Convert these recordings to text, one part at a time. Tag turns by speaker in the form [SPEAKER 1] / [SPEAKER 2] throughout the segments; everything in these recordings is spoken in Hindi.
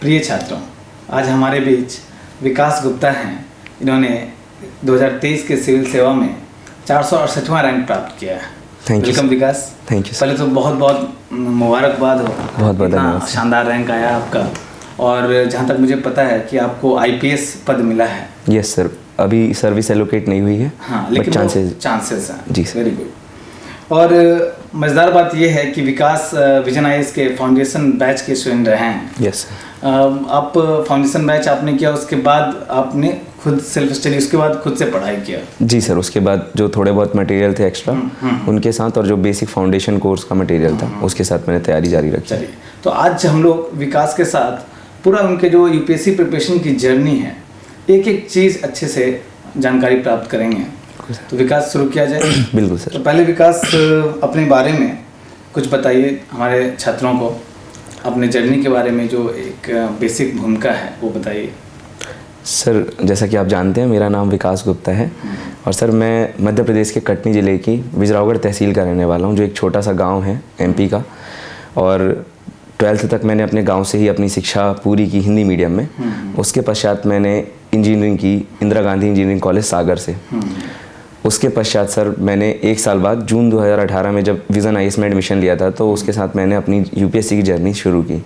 [SPEAKER 1] प्रिय छात्रों, आज हमारे बीच विकास गुप्ता हैं। इन्होंने 2023 के सिविल सेवा में 468वां रैंक प्राप्त किया है। Welcome Vikas.
[SPEAKER 2] Thank you.
[SPEAKER 1] पहले तो बहुत बहुत मुबारकबाद हो।
[SPEAKER 2] बहुत बहुत धन्यवाद।
[SPEAKER 1] शानदार रैंक आया आपका। और जहाँ तक मुझे पता है कि आपको आईपीएस पद मिला है।
[SPEAKER 2] यस सर, अभी सर्विस एलोकेट नहीं हुई है।
[SPEAKER 1] हाँ, लेकिन चांसेस हैं।
[SPEAKER 2] जी सर।
[SPEAKER 1] Very good. और मज़ेदार बात यह है कि विकास विजन आईएएस के फाउंडेशन बैच के स्टूडेंट रहे हैं।
[SPEAKER 2] Yes sir.
[SPEAKER 1] आप फाउंडेशन बैच आपने किया, उसके बाद आपने खुद सेल्फ स्टडी, उसके बाद खुद से पढ़ाई किया?
[SPEAKER 2] जी सर, उसके बाद जो थोड़े बहुत मटेरियल थे एक्स्ट्रा उनके साथ और जो बेसिक फाउंडेशन कोर्स का मटेरियल था उसके साथ मैंने तैयारी जारी रखी।
[SPEAKER 1] चलिए, तो आज हम लोग विकास के साथ पूरा उनके जो यूपीएससी प्रिपरेशन की जर्नी है, एक एक चीज़ अच्छे से जानकारी प्राप्त करेंगे। तो विकास शुरू किया जाए?
[SPEAKER 2] बिल्कुल सर।
[SPEAKER 1] तो पहले विकास अपने बारे में कुछ बताइए हमारे छात्रों को, अपने जर्नी के बारे में जो एक बेसिक भूमिका है वो बताइए।
[SPEAKER 2] सर, जैसा कि आप जानते हैं मेरा नाम विकास गुप्ता है और सर मैं मध्य प्रदेश के कटनी ज़िले की बिजरावगढ़ तहसील का रहने वाला हूँ, जो एक छोटा सा गांव है एमपी का। और 12th तक मैंने अपने गांव से ही अपनी शिक्षा पूरी की हिंदी मीडियम में। उसके पश्चात मैंने इंजीनियरिंग की इंदिरा गांधी इंजीनियरिंग कॉलेज सागर से। उसके पश्चात सर मैंने 1 साल बाद जून 2018 में जब विज़न आईएएस में एडमिशन लिया था, तो उसके साथ मैंने अपनी यूपीएससी की जर्नी शुरू की।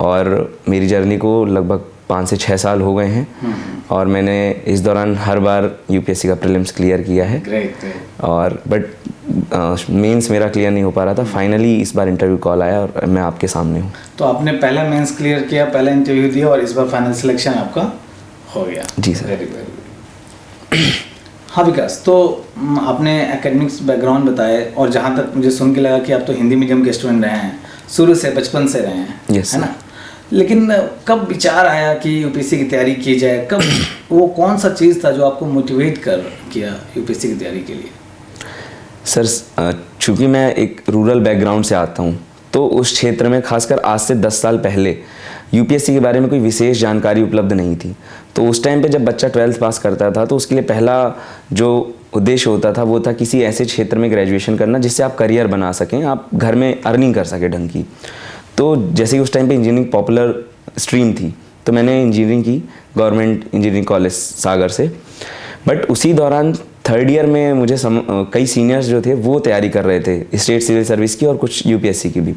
[SPEAKER 2] और मेरी जर्नी को लगभग 5 से 6 साल हो गए हैं और मैंने इस दौरान हर बार यूपीएससी का प्रीलिम्स क्लियर किया है। और बट मेंस मेरा क्लियर नहीं हो पा रहा था। फाइनली इस बार इंटरव्यू कॉल आया और मैं आपके सामने हूँ।
[SPEAKER 1] तो आपने पहला मेंस क्लियर किया, पहला इंटरव्यू दिया और इस बार फाइनल सिलेक्शन आपका हो गया।
[SPEAKER 2] जी सर।
[SPEAKER 1] Very very. हाँ विकास, तो आपने एकेडमिक्स बैकग्राउंड बताए और जहाँ तक मुझे सुन के लगा कि आप तो हिंदी मीडियम के स्टूडेंट रहे हैं, शुरू से बचपन से रहे हैं।
[SPEAKER 2] यस,
[SPEAKER 1] है ना? लेकिन कब विचार आया कि यूपीएससी की तैयारी की जाए? कब वो कौन सा चीज़ था जो आपको मोटिवेट किया यूपीएससी की तैयारी के लिए?
[SPEAKER 2] सर, चूँकि मैं एक रूरल बैकग्राउंड से आता हूँ, तो उस क्षेत्र में खासकर आज से 10 साल पहले यूपीएससी के बारे में कोई विशेष जानकारी उपलब्ध नहीं थी। तो उस टाइम पे जब बच्चा 12th पास करता था तो उसके लिए पहला जो उद्देश्य होता था वो था किसी ऐसे क्षेत्र में ग्रेजुएशन करना जिससे आप करियर बना सकें, आप घर में अर्निंग कर सकें ढंग की। तो जैसे कि उस टाइम पे इंजीनियरिंग पॉपुलर स्ट्रीम थी, तो मैंने इंजीनियरिंग की गवर्नमेंट इंजीनियरिंग कॉलेज सागर से। बट उसी दौरान 3rd ईयर में मुझे कई सीनियर्स जो थे वो तैयारी कर रहे थे स्टेट सिविल सर्विस की और कुछ यूपीएससी की भी।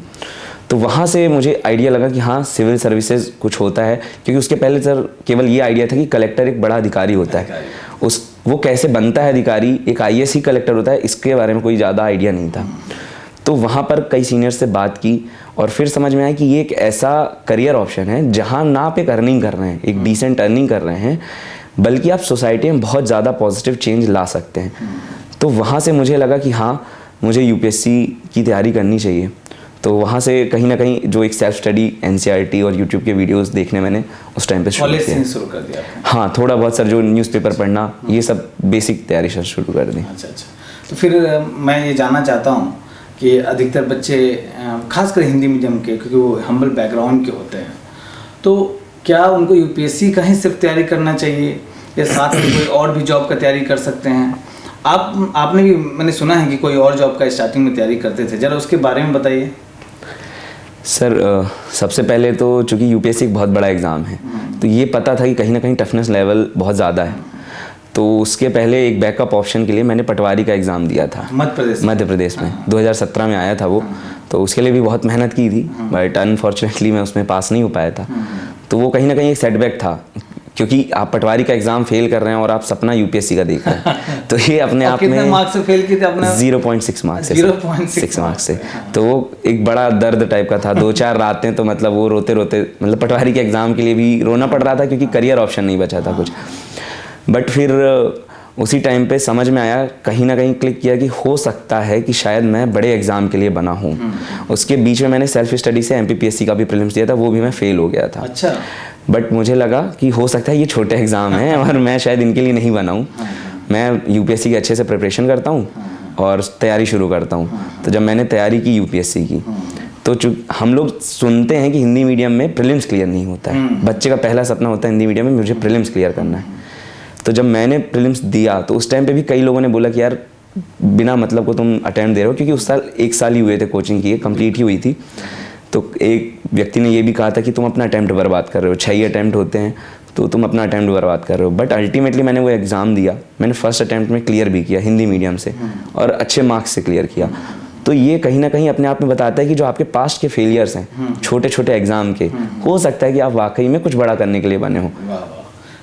[SPEAKER 2] तो वहाँ से मुझे आइडिया लगा कि हाँ, सिविल सर्विसेज कुछ होता है, क्योंकि उसके पहले सर केवल ये आइडिया था कि कलेक्टर एक बड़ा अधिकारी होता है, वो कैसे बनता है अधिकारी, एक आईएएस ही कलेक्टर होता है, इसके बारे में कोई ज़्यादा आइडिया नहीं था। तो वहाँ पर कई सीनियर्स से बात की और फिर समझ में आया कि ये एक ऐसा करियर ऑप्शन है जहाँ ना आप एक अर्निंग कर रहे हैं, एक डिसेंट अर्निंग कर रहे हैं, बल्कि आप सोसाइटी में बहुत ज़्यादा पॉजिटिव चेंज ला सकते हैं। तो वहाँ से मुझे लगा कि हाँ, मुझे यूपीएससी की तैयारी करनी चाहिए। तो वहाँ से कहीं ना कहीं जो एक सेल्फ स्टडी एनसीईआरटी और यूट्यूब के वीडियोस देखने मैंने उस टाइम पे शुरू
[SPEAKER 1] कर दिया।
[SPEAKER 2] हाँ, थोड़ा बहुत सर जो न्यूज़पेपर पढ़ना, ये सब बेसिक तैयारी सर शुरू कर दी।
[SPEAKER 1] अच्छा। तो फिर मैं ये जानना चाहता हूँ कि अधिकतर बच्चे खासकर हिंदी मीडियम के, क्योंकि वो हम्बल बैकग्राउंड के होते हैं, तो क्या उनको यूपीएससी का ही सिर्फ तैयारी करना चाहिए या साथ में कोई और भी जॉब का तैयारी कर सकते हैं? आपने भी, मैंने सुना है कि कोई और जॉब का स्टार्टिंग में तैयारी करते थे, ज़रा उसके बारे में बताइए।
[SPEAKER 2] सर, सबसे पहले तो चूँकि यूपीएससी एक बहुत बड़ा एग्ज़ाम है, तो ये पता था कि कहीं ना कहीं टफनेस लेवल बहुत ज़्यादा है। तो उसके पहले एक बैकअप ऑप्शन के लिए मैंने पटवारी का एग्ज़ाम दिया था मध्य प्रदेश में। 2017 में आया था वो। तो उसके लिए भी बहुत मेहनत की थी, बट अनफॉर्चुनेटली मैं उसमें पास नहीं हो पाया था। तो वो कहीं ना कहीं एक सेटबैक था, क्योंकि आप पटवारी का एग्ज़ाम फेल कर रहे हैं और आप सपना यूपीएससी का देख रहे हैं। तो ये अपने आप में
[SPEAKER 1] कितने मार्क्स से फेल किए थे अपने?
[SPEAKER 2] 0.6 मार्क्स से।
[SPEAKER 1] 0.6
[SPEAKER 2] मार्क्स से। तो वो एक बड़ा दर्द टाइप का था। 2-4 रातें तो मतलब वो रोते रोते, मतलब पटवारी के एग्ज़ाम के लिए भी रोना पड़ रहा था, क्योंकि करियर ऑप्शन नहीं बचा था कुछ। बट फिर उसी टाइम पे समझ में आया, कहीं ना कहीं क्लिक किया कि हो सकता है कि शायद मैं बड़े एग्ज़ाम के लिए बना हूँ। उसके बीच में मैंने सेल्फ स्टडी से एमपीपीएससी का भी प्रीलिम्स दिया था, वो भी मैं फेल हो गया था।
[SPEAKER 1] अच्छा।
[SPEAKER 2] बट मुझे लगा कि हो सकता है ये छोटे एग्ज़ाम हैं और मैं शायद इनके लिए नहीं बना हूँ। मैं यूपीएससी की अच्छे से प्रिपरेशन करता हूँ और तैयारी शुरू करता हूँ। तो जब मैंने तैयारी की यूपीएससी की, तो हम लोग सुनते हैं कि हिंदी मीडियम में प्रीलिम्स क्लियर नहीं होता है। बच्चे का पहला सपना होता है हिंदी मीडियम में मुझे प्रीलिम्स क्लियर करना है। तो जब मैंने प्रीलिम्स दिया तो उस टाइम पे भी कई लोगों ने बोला कि यार बिना मतलब को तुम अटेम्प्ट दे रहे हो, क्योंकि उस साल 1 साल ही हुए थे कोचिंग की, कंप्लीट ही हुई थी। तो एक व्यक्ति ने ये भी कहा था कि तुम अपना अटेम्प्ट बर्बाद कर रहे हो, 6 ही अटेम्प्ट होते हैं तो तुम अपना अटेम्प्ट बर्बाद कर रहे हो। बट अल्टीमेटली मैंने वो एग्ज़ाम दिया, मैंने फर्स्ट अटेम्प्ट में क्लियर भी किया हिंदी मीडियम से और अच्छे मार्क्स से क्लियर किया। तो ये कहीं ना कहीं अपने आप में बताता है कि जो आपके पास्ट के फेलियर्स हैं छोटे छोटे एग्जाम के, हो सकता है कि आप वाकई में कुछ बड़ा करने के लिए बने हो।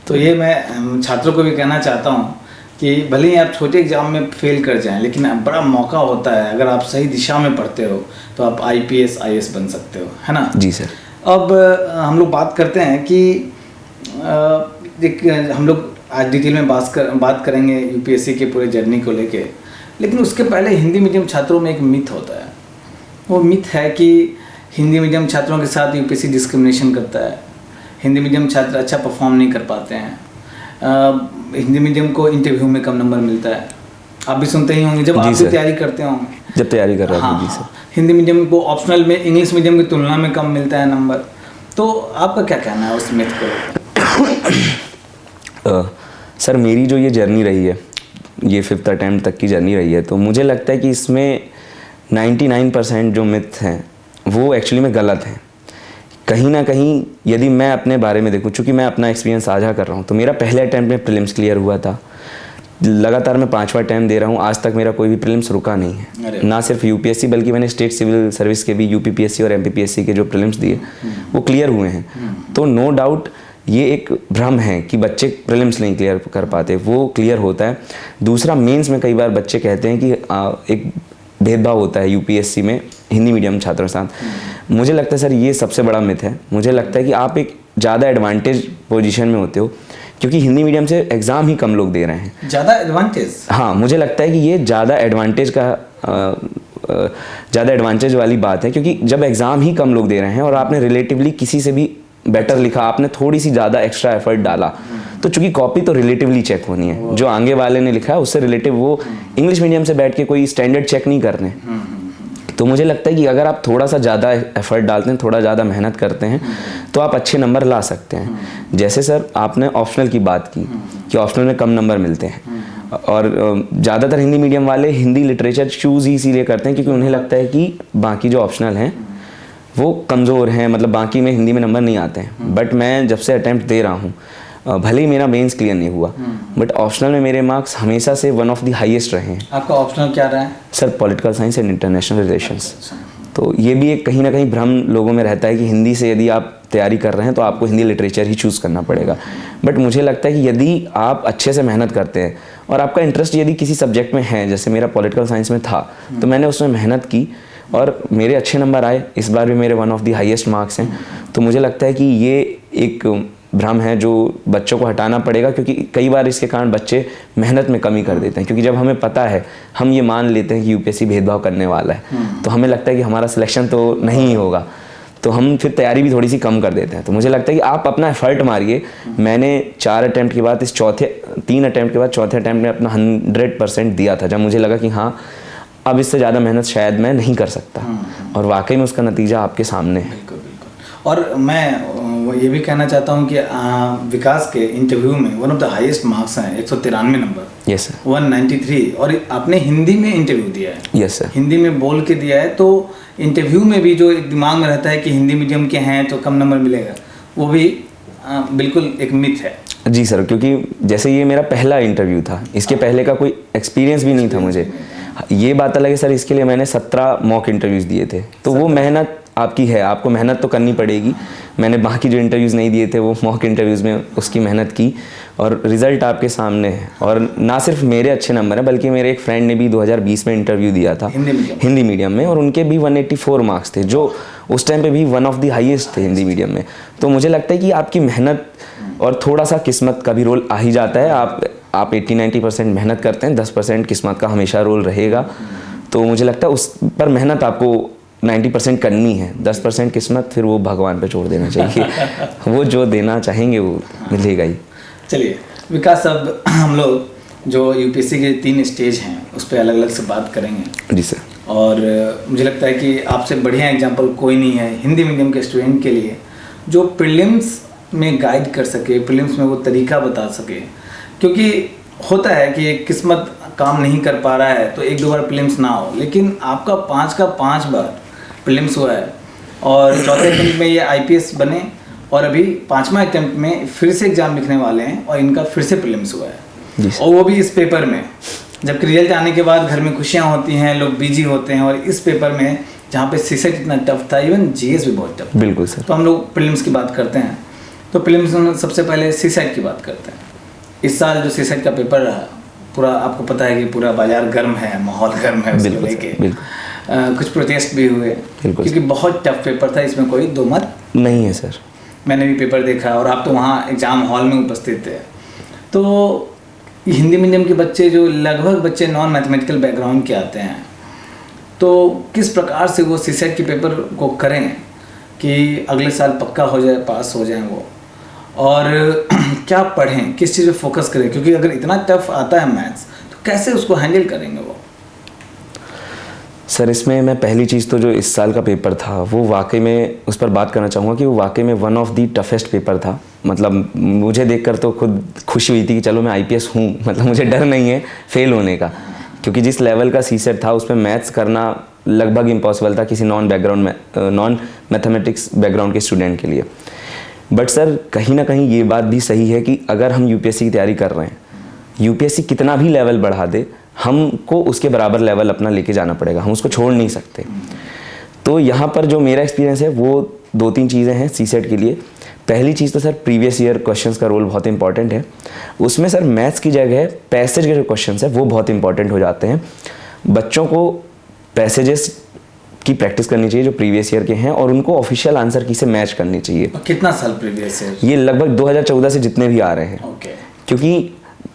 [SPEAKER 1] तो ये मैं छात्रों को भी कहना चाहता हूँ कि भले ही आप छोटे एग्जाम में फेल कर जाएं, लेकिन बड़ा मौका होता है अगर आप सही दिशा में पढ़ते हो तो आप IPS IAS बन सकते हो, है ना?
[SPEAKER 2] जी सर।
[SPEAKER 1] अब हम लोग बात करते हैं कि हम लोग आज डिटेल में बात करेंगे यूपीएससी के पूरे जर्नी को लेके, लेकिन उसके पहले हिंदी मीडियम छात्रों में एक मिथ होता है। वो मिथ है कि हिंदी मीडियम छात्रों के साथ यूपीएससी डिस्क्रिमिनेशन करता है, हिंदी मीडियम छात्र अच्छा परफॉर्म नहीं कर पाते हैं, हिंदी मीडियम को इंटरव्यू में कम नंबर मिलता है। आप भी सुनते ही होंगे जब आप भी तैयारी करते होंगे,
[SPEAKER 2] जब तैयारी कर रहे थे। जी सर।
[SPEAKER 1] हिंदी मीडियम को ऑप्शनल में इंग्लिश मीडियम की तुलना में कम मिलता है नंबर। तो आपका क्या कहना है उस मिथ को?
[SPEAKER 2] सर मेरी जो ये जर्नी रही है, ये 5th अटैम्प्ट तक की जर्नी रही है, तो मुझे लगता है कि इसमें 99% जो मिथ हैं वो एक्चुअली में गलत हैं। कहीं ना कहीं यदि मैं अपने बारे में देखूं, चूँकि मैं अपना एक्सपीरियंस साझा कर रहा हूं, तो मेरा पहले अटैम्प्ट में प्रीलिम्स क्लियर हुआ था। लगातार मैं 5वां अटैम्प्ट दे रहा हूं, आज तक मेरा कोई भी प्रीलिम्स रुका नहीं है। ना सिर्फ यूपीएससी बल्कि मैंने स्टेट सिविल सर्विस के भी यूपीपीएससी और एमपीपीएससी के जो प्रीलिम्स दिए वो क्लियर हुए हैं। तो नो डाउट ये एक भ्रम है कि बच्चे प्रीलिम्स नहीं क्लियर कर पाते, वो क्लियर होता है। दूसरा, मेंस में कई बार बच्चे कहते हैं कि एक भेदभाव होता है यूपीएससी में हिंदी मीडियम छात्रों के साथ। मुझे लगता है सर ये सबसे बड़ा मिथ है। मुझे लगता है कि आप एक ज़्यादा एडवांटेज पोजीशन में होते हो, क्योंकि हिंदी मीडियम से एग्ज़ाम ही कम लोग दे रहे हैं।
[SPEAKER 1] ज़्यादा एडवांटेज? हाँ,
[SPEAKER 2] मुझे लगता है कि ये ज़्यादा एडवांटेज वाली बात है, क्योंकि जब एग्ज़ाम ही कम लोग दे रहे हैं और आपने रिलेटिवली किसी से भी बेटर लिखा, आपने थोड़ी सी ज़्यादा एक्स्ट्रा एफर्ट डाला, तो चूंकि कॉपी तो रिलेटिवली चेक होनी है, जो आगे वाले ने लिखा है उससे रिलेटिव, वो इंग्लिश मीडियम से बैठ के कोई स्टैंडर्ड चेक नहीं कर रहे। तो मुझे लगता है कि अगर आप थोड़ा सा ज़्यादा एफर्ट डालते हैं, थोड़ा ज़्यादा मेहनत करते हैं, तो आप अच्छे नंबर ला सकते हैं। जैसे सर आपने ऑप्शनल की बात की कि ऑप्शनल में कम नंबर मिलते हैं, और ज़्यादातर हिंदी मीडियम वाले हिंदी लिटरेचर चूज़ ही इसीलिए करते हैं क्योंकि उन्हें लगता है कि बाकी जो ऑप्शनल हैं वो कमज़ोर हैं, मतलब बाकी में हिंदी में नंबर नहीं आते हैं। बट मैं जब से अटैम्प्ट दे रहा हूँ, भले ही मेरा मेंस क्लियर नहीं हुआ, बट ऑप्शनल में मेरे मार्क्स हमेशा से वन ऑफ द हाईएस्ट रहे हैं।
[SPEAKER 1] आपका ऑप्शनल क्या रहा है?
[SPEAKER 2] Sir political science and international relations. तो ये भी एक कहीं ना कहीं भ्रम लोगों में रहता है कि हिंदी से यदि आप तैयारी कर रहे हैं तो आपको हिंदी लिटरेचर ही चूज़ करना पड़ेगा। बट मुझे लगता है कि यदि आप अच्छे से मेहनत करते हैं और आपका इंटरेस्ट यदि किसी सब्जेक्ट में है, जैसे मेरा पॉलिटिकल साइंस में था, तो मैंने उसमें मेहनत की और मेरे अच्छे नंबर आए, इस बार भी मेरे one of the highest marks हैं। तो मुझे लगता है कि ये एक भ्रम है जो बच्चों को हटाना पड़ेगा, क्योंकि कई बार इसके कारण बच्चे मेहनत में कमी कर देते हैं। क्योंकि जब हमें पता है, हम ये मान लेते हैं कि यूपीएससी भेदभाव करने वाला है, तो हमें लगता है कि हमारा सिलेक्शन तो नहीं ही होगा, तो हम फिर तैयारी भी थोड़ी सी कम कर देते हैं। तो मुझे लगता है कि आप अपना एफर्ट मारिए। मैंने 4 अटैम्प्ट के बाद 3 अटैम्प्ट के बाद चौथे अटैम्प्ट में अपना 100% दिया था, जब मुझे लगा कि हाँ अब इससे ज़्यादा मेहनत शायद मैं नहीं कर सकता, और वाकई में उसका नतीजा आपके सामने है।
[SPEAKER 1] बिल्कुल बिल्कुल। और मैं ये भी कहना चाहता हूँ कि विकास के इंटरव्यू में one of the highest marks हैं, 193 नंबर।
[SPEAKER 2] Yes sir.
[SPEAKER 1] 193, और आपने हिंदी में इंटरव्यू दिया है।
[SPEAKER 2] Yes sir.
[SPEAKER 1] हिंदी में बोल के दिया है, तो इंटरव्यू में भी जो दिमाग में रहता है कि हिंदी मीडियम के हैं तो कम नंबर मिलेगा, वो भी बिल्कुल एक मिथ है।
[SPEAKER 2] जी सर, क्योंकि जैसे ये मेरा पहला इंटरव्यू था, इसके पहले का कोई एक्सपीरियंस भी नहीं था मुझे। ये बात अलग है सर, इसके लिए मैंने 17 मॉक इंटरव्यूज़ दिए थे। तो वो मेहनत आपकी है, आपको मेहनत तो करनी पड़ेगी। मैंने बाकी जो इंटरव्यूज़ नहीं दिए थे वो मॉक इंटरव्यूज़ में उसकी मेहनत की, और रिज़ल्ट आपके सामने है। और ना सिर्फ मेरे अच्छे नंबर हैं, बल्कि मेरे एक फ्रेंड ने भी 2020 में इंटरव्यू दिया था हिंदी मीडियम में, और उनके भी 184 मार्क्स थे, जो उस टाइम पे भी वन ऑफ द हाईएस्ट थे हिंदी मीडियम में। तो मुझे लगता है कि आपकी मेहनत और थोड़ा सा किस्मत का भी रोल आ ही जाता है। आप 80-90% मेहनत करते हैं, 10% किस्मत का हमेशा रोल रहेगा। तो मुझे लगता है उस पर मेहनत आपको 90% करनी है, 10% किस्मत फिर वो भगवान पे छोड़ देना चाहिए। वो जो देना चाहेंगे वो मिलेगा ही।
[SPEAKER 1] चलिए विकास, अब हम लोग जो यूपीएससी के 3 स्टेज हैं उस पर अलग अलग से बात करेंगे।
[SPEAKER 2] जी सर।
[SPEAKER 1] और मुझे लगता है कि आपसे बढ़िया एग्जाम्पल कोई नहीं है हिंदी मीडियम के स्टूडेंट के लिए जो प्रीलिम्स में गाइड कर सके, प्रीलिम्स में वो तरीका बता सके। क्योंकि होता है कि किस्मत काम नहीं कर पा रहा है तो 1-2 बार प्रीलिम्स ना हो, लेकिन आपका 5 का 5 बार प्रीलिम्स हुआ है और चौथे अटेम्प्ट में ये आईपीएस बने और अभी 5वां अटेम्प्ट में फिर से एग्जाम लिखने वाले हैं और इनका फिर से प्रीलिम्स हुआ है और वो भी इस पेपर में। जबकि रिजल्ट आने के बाद घर में खुशियाँ होती हैं, लोग बिजी होते हैं, और इस पेपर में जहाँ पे सीसेट इतना टफ था, इवन जीएस भी बहुत टफ।
[SPEAKER 2] बिल्कुल सर।
[SPEAKER 1] तो हम लोग प्रीलिम्स की बात करते हैं तो प्रीलिम्स में सबसे पहले सीसेट की बात करते हैं। इस साल जो सीसेट का पेपर रहा, पूरा आपको पता है कि पूरा बाजार गर्म है, माहौल गर्म है उसको लेके। कुछ प्रोटेस्ट भी हुए क्योंकि बहुत टफ पेपर था, इसमें कोई दो मत
[SPEAKER 2] नहीं है सर।
[SPEAKER 1] मैंने भी पेपर देखा और आप तो वहाँ एग्ज़ाम हॉल में उपस्थित थे। तो हिंदी मीडियम के बच्चे जो लगभग बच्चे नॉन मैथमेटिकल बैकग्राउंड के आते हैं, तो किस प्रकार से वो सीसेट के पेपर को करें कि अगले साल पक्का हो जाए, पास हो जाए वो, और क्या पढ़ें, किस चीज़ पे फोकस करें? क्योंकि अगर इतना टफ आता है मैथ्स तो कैसे उसको हैंडल करेंगे वो?
[SPEAKER 2] सर इसमें मैं पहली चीज़ तो जो इस साल का पेपर था वो वाकई में उस पर बात करना चाहूँगा कि वो वाकई में one of the toughest paper था। मतलब मुझे देखकर तो खुद खुशी हुई थी कि चलो मैं आईपीएस हूँ, मतलब मुझे डर नहीं है फेल होने का, क्योंकि जिस लेवल का सीसेट था उसमें मैथ्स करना लगभग इम्पॉसिबल था किसी नॉन मैथमेटिक्स बैकग्राउंड के स्टूडेंट के लिए। बट सर कहीं ना कहीं ये बात भी सही है कि अगर हम यूपीएससी की तैयारी कर रहे हैं, यूपीएससी कितना भी लेवल बढ़ा दे, हमको उसके बराबर लेवल अपना लेके जाना पड़ेगा, हम उसको छोड़ नहीं सकते। तो यहाँ पर जो मेरा एक्सपीरियंस है वो 2-3 चीज़ें हैं सीसेट के लिए। पहली चीज़ तो सर प्रीवियस ईयर क्वेश्चंस का रोल बहुत इंपॉर्टेंट है। उसमें सर मैथ्स की जगह पैसेज के जो क्वेश्चंस है वो बहुत इंपॉर्टेंट हो जाते हैं। बच्चों को पैसेजेस की प्रैक्टिस करनी चाहिए जो प्रीवियस ईयर के हैं, और उनको ऑफिशियल आंसर की से मैच करनी चाहिए।
[SPEAKER 1] कितना साल प्रीवियस ईयर?
[SPEAKER 2] ये लगभग 2014 से जितने भी आ रहे हैं। क्योंकि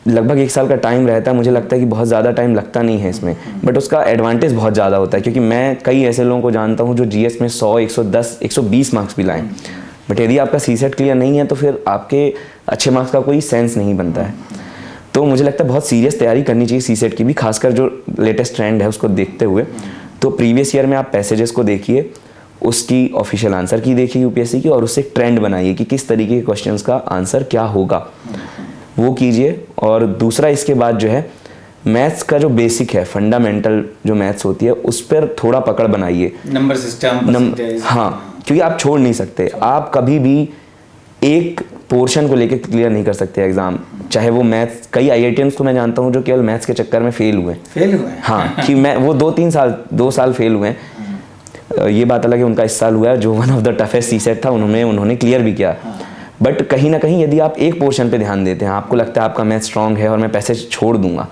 [SPEAKER 2] लगभग 1 साल का टाइम रहता है, मुझे लगता है कि बहुत ज़्यादा टाइम लगता नहीं है इसमें, बट उसका एडवांटेज बहुत ज़्यादा होता है। क्योंकि मैं कई ऐसे लोगों को जानता हूँ जो जीएस में 100, 110, 120 मार्क्स भी लाएं, बट यदि आपका सीसेट क्लियर नहीं है तो फिर आपके अच्छे मार्क्स का कोई सेंस नहीं बनता है। तो मुझे लगता है बहुत सीरियस तैयारी करनी चाहिए सीसेट की भी, खासकर जो लेटेस्ट ट्रेंड है उसको देखते हुए। तो प्रीवियस ईयर में आप पैसेजेस को देखिए, उसकी ऑफिशियल आंसर की देखिए यूपीएससी की, और उससे ट्रेंड बनाइए कि किस तरीके के क्वेश्चंस का आंसर क्या होगा, वो कीजिए। और दूसरा इसके बाद जो है मैथ्स का जो बेसिक है, फंडामेंटल जो मैथ्स होती है उस पर थोड़ा पकड़ बनाइए।
[SPEAKER 1] नंबर सिस्टम,
[SPEAKER 2] हाँ, क्योंकि आप छोड़ नहीं सकते, आप कभी भी एक पोर्शन को लेके क्लियर नहीं कर सकते एग्जाम, चाहे वो मैथ्स। कई आईआईटीएम्स को मैं जानता हूँ जो केवल मैथ्स के चक्कर में फेल हुए हैं। हाँ, कि मैं वो 2 साल फेल हुए हैं। ये बात अलग है उनका इस साल हुआ है, जो one of the toughest CSAT था उन्होंने क्लियर भी किया। बट कहीं ना कहीं यदि आप एक पोर्शन पे ध्यान देते हैं, आपको लगता है आपका मैथ स्ट्रांग है और मैं पैसेज छोड़ दूंगा,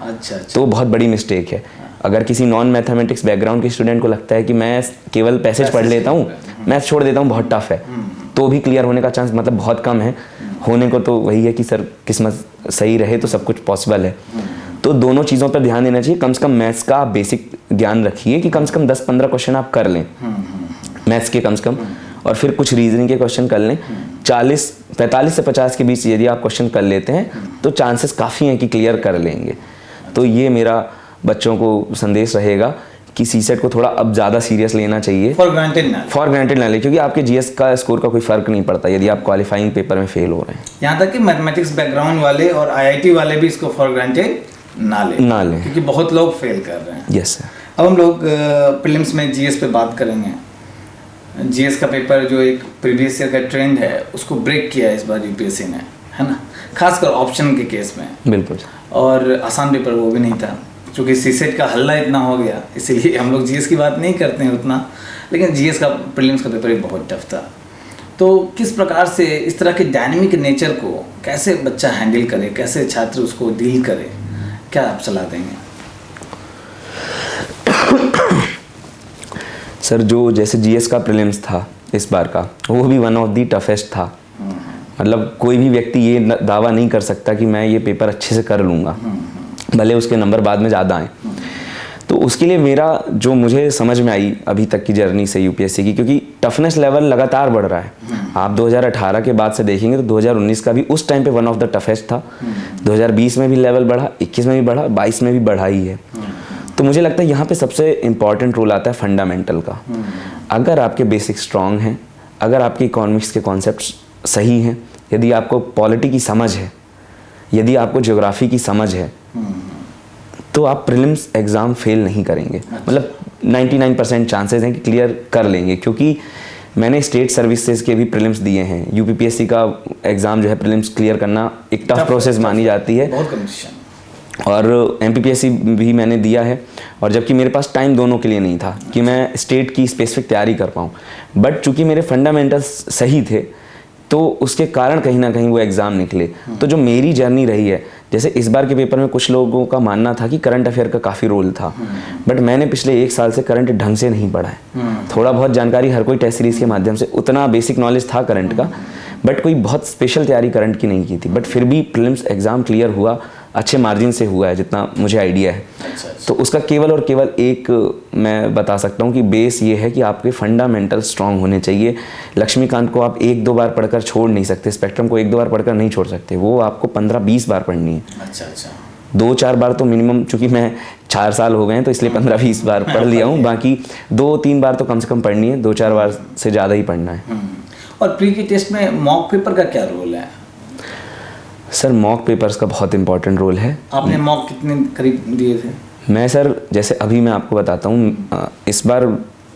[SPEAKER 2] तो बहुत बड़ी मिस्टेक है। अगर किसी नॉन मैथमेटिक्स बैकग्राउंड के स्टूडेंट को लगता है कि मैं केवल पैसेज पढ़ लेता हूँ, मैथ छोड़ देता हूँ, बहुत टफ है, तो भी क्लियर होने का चांस मतलब बहुत कम है। होने को तो वही है कि सर किस्मत सही रहे तो सब कुछ पॉसिबल है। तो दोनों चीज़ों पर ध्यान देना चाहिए। कम से कम मैथ्स का आप बेसिक ज्ञान रखिए कि कम से कम 10-15 क्वेश्चन आप कर लें मैथ्स के कम से कम, और फिर कुछ रीजनिंग के क्वेश्चन कर लें। 45 से 50 के बीच यदि आप क्वेश्चन कर लेते हैं तो चांसेस काफ़ी हैं कि क्लियर कर लेंगे। तो ये मेरा बच्चों को संदेश रहेगा कि सीसेट को थोड़ा अब ज़्यादा सीरियस लेना चाहिए, फॉर ग्रांटेड ना ले, क्योंकि आपके जीएस का स्कोर का कोई फ़र्क नहीं पड़ता यदि आप क्वालिफाइंग पेपर में फेल हो रहे हैं।
[SPEAKER 1] यहाँ तक कि मैथमेटिक्स बैकग्राउंड वाले और आईआईटी वाले भी इसको फॉर ग्रांटेड ना लें, क्योंकि बहुत लोग फेल कर रहे हैं।
[SPEAKER 2] Yes sir.
[SPEAKER 1] अब हम लोग प्रीलिम्स में जीएस पे बात करेंगे। जीएस का पेपर जो एक प्रीवियस ईयर का ट्रेंड है उसको ब्रेक किया है इस बार यूपीएससी ने, है ना, खासकर ऑप्शन के केस में।
[SPEAKER 2] बिल्कुल।
[SPEAKER 1] और आसान पेपर वो भी नहीं था, क्योंकि सीसेट का हल्ला इतना हो गया, इसीलिए हम लोग जीएस की बात नहीं करते हैं उतना, लेकिन जीएस का प्रीलिम्स का पेपर भी बहुत टफ था। तो किस प्रकार से इस तरह के डायनेमिक नेचर को कैसे बच्चा हैंडल करे, कैसे छात्र उसको डील करे, क्या आप सलाह देंगे?
[SPEAKER 2] सर जो जैसे जीएस का प्रीलिम्स था इस बार का, वो भी वन ऑफ दी टफेस्ट था। मतलब कोई भी व्यक्ति ये दावा नहीं कर सकता कि मैं ये पेपर अच्छे से कर लूँगा, भले उसके नंबर बाद में ज़्यादा आए। तो उसके लिए मेरा जो मुझे समझ में आई अभी तक की जर्नी से यूपीएससी की, क्योंकि टफनेस लेवल लगातार बढ़ रहा है। आप 2018 के बाद से देखेंगे तो 2019 का भी उस टाइम पे वन ऑफ द टफेस्ट था। 2020 में भी लेवल बढ़ा, 21 में भी बढ़ा, 22 में भी बढ़ा ही है। तो मुझे लगता है यहाँ पे सबसे इम्पॉर्टेंट रोल आता है फंडामेंटल का। अगर आपके बेसिक स्ट्रांग हैं, अगर आपके इकोनॉमिक्स के कॉन्सेप्ट्स सही हैं, यदि आपको पॉलिटी की समझ है, यदि आपको ज्योग्राफी की समझ है, तो आप प्रीलिम्स एग्ज़ाम फेल नहीं करेंगे। मतलब 99% चांसेस हैं कि क्लियर कर लेंगे, क्योंकि मैंने स्टेट सर्विसेज के भी प्रीलिम्स दिए हैं। यूपीपीएससी का एग्ज़ाम जो है प्रीलिम्स क्लियर करना एक टफ प्रोसेस मानी जाती है,
[SPEAKER 1] बहुत कंपटीशन।
[SPEAKER 2] और एमपीपीएससी भी मैंने दिया है, और जबकि मेरे पास टाइम दोनों के लिए नहीं था कि मैं स्टेट की स्पेसिफिक तैयारी कर पाऊँ। बट चूंकि मेरे फंडामेंटल्स सही थे तो उसके कारण कहीं ना कहीं वो एग्ज़ाम निकले। तो जो मेरी जर्नी रही है, जैसे इस बार के पेपर में कुछ लोगों का मानना था कि करंट अफेयर का काफ़ी रोल था, बट मैंने पिछले 1 साल से करंट ढंग से नहीं पढ़ा है। थोड़ा बहुत जानकारी हर कोई टेस्ट सीरीज़ के माध्यम से, उतना बेसिक नॉलेज था करंट का, बट कोई बहुत स्पेशल तैयारी करंट की नहीं की थी। बट फिर भी प्रीलिम्स एग्ज़ाम क्लियर हुआ, अच्छे मार्जिन से हुआ है जितना मुझे आइडिया है। तो उसका केवल और केवल एक मैं बता सकता हूँ कि बेस ये है कि आपके फंडामेंटल स्ट्रांग होने चाहिए। लक्ष्मीकांत को आप 1-2 बार पढ़कर छोड़ नहीं सकते, स्पेक्ट्रम को 1-2 बार पढ़कर नहीं छोड़ सकते, वो आपको 15-20 बार पढ़नी है।
[SPEAKER 1] अच्छा।
[SPEAKER 2] 2-4 बार तो मिनिमम, चूँकि मैं 4 साल हो गए हैं तो इसलिए 15-20 बार पढ़ लिया हूँ, बाकी 2-3 बार तो कम से कम पढ़नी है, 2-4 बार से ज़्यादा ही पढ़ना है।
[SPEAKER 1] और प्री के टेस्ट में मॉक पेपर का क्या रोल है?
[SPEAKER 2] सर मॉक पेपर्स का बहुत इंपॉर्टेंट रोल है।
[SPEAKER 1] आपने मॉक कितने करीब दिए थे?
[SPEAKER 2] मैं सर जैसे अभी मैं आपको बताता हूँ, इस बार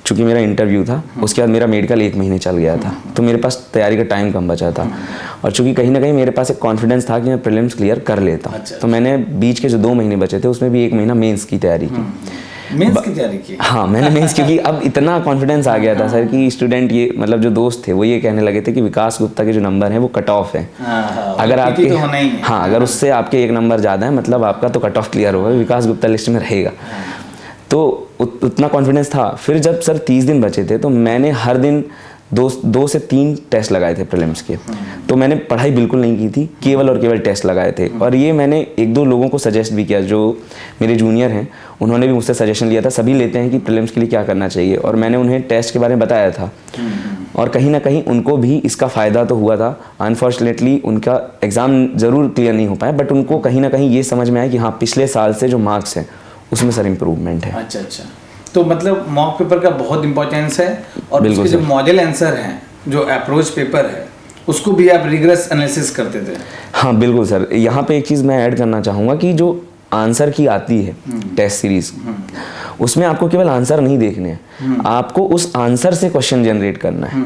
[SPEAKER 2] चूँकि मेरा इंटरव्यू था, उसके बाद मेरा मेडिकल 1 महीने चल गया था, तो मेरे पास तैयारी का टाइम कम बचा था, और चूँकि कहीं ना कहीं मेरे पास एक कॉन्फिडेंस था कि मैं प्रीलिम्स क्लियर कर लेता। तो मैंने बीच के जो 2 महीने बचे थे उसमें भी 1 महीना मेंस की तैयारी की।
[SPEAKER 1] मेंस की तैयारी की?
[SPEAKER 2] हाँ, मैंने मेंस, क्योंकि अब इतना कॉन्फिडेंस आ गया था सर कि स्टूडेंट ये मतलब जो दोस्त थे वो ये कहने लगे थे कि विकास गुप्ता के जो नंबर हैं वो कट ऑफ है। अगर आपके
[SPEAKER 1] तो होना ही है।
[SPEAKER 2] हाँ, अगर उससे आपके 1 नंबर ज़्यादा है मतलब आपका तो कट ऑफ क्लियर होगा, विकास गुप्ता लिस्ट में रहेगा। तो उतना कॉन्फिडेंस था। फिर जब सर 30 दिन बचे थे तो मैंने हर दिन 2 से 3 टेस्ट लगाए थे प्रीलिम्स के। तो मैंने पढ़ाई बिल्कुल नहीं की थी, केवल और केवल टेस्ट लगाए थे। और ये मैंने 1-2 लोगों को सजेस्ट भी किया, जो मेरे जूनियर हैं, उन्होंने भी मुझसे सजेशन लिया था। सभी लेते हैं कि प्रीलिम्स के लिए क्या करना चाहिए, और मैंने उन्हें टेस्ट के बारे में बताया था, और कहीं ना कहीं उनको भी इसका फ़ायदा तो हुआ था। अनफॉर्चुनेटली उनका एग्ज़ाम ज़रूर क्लियर नहीं हो पाया, बट उनको कहीं ना कहीं ये समझ में आया कि हाँ, पिछले साल से जो मार्क्स हैं उसमें सर इम्प्रूवमेंट है।
[SPEAKER 1] अच्छा। तो मतलब मॉक पेपर का बहुत इंपॉर्टेंस है, और उसके जो मॉडल आंसर हैं, जो अप्रोच पेपर है, उसको भी आप रिग्रेस एनालिसिस करते थे?
[SPEAKER 2] हाँ बिल्कुल सर। यहाँ पे एक चीज़ मैं ऐड करना चाहूँगा कि जो आंसर की आती है टेस्ट सीरीज, उसमें आपको केवल आंसर नहीं देखने हैं, आपको उस आंसर से क्वेश्चन जनरेट करना है।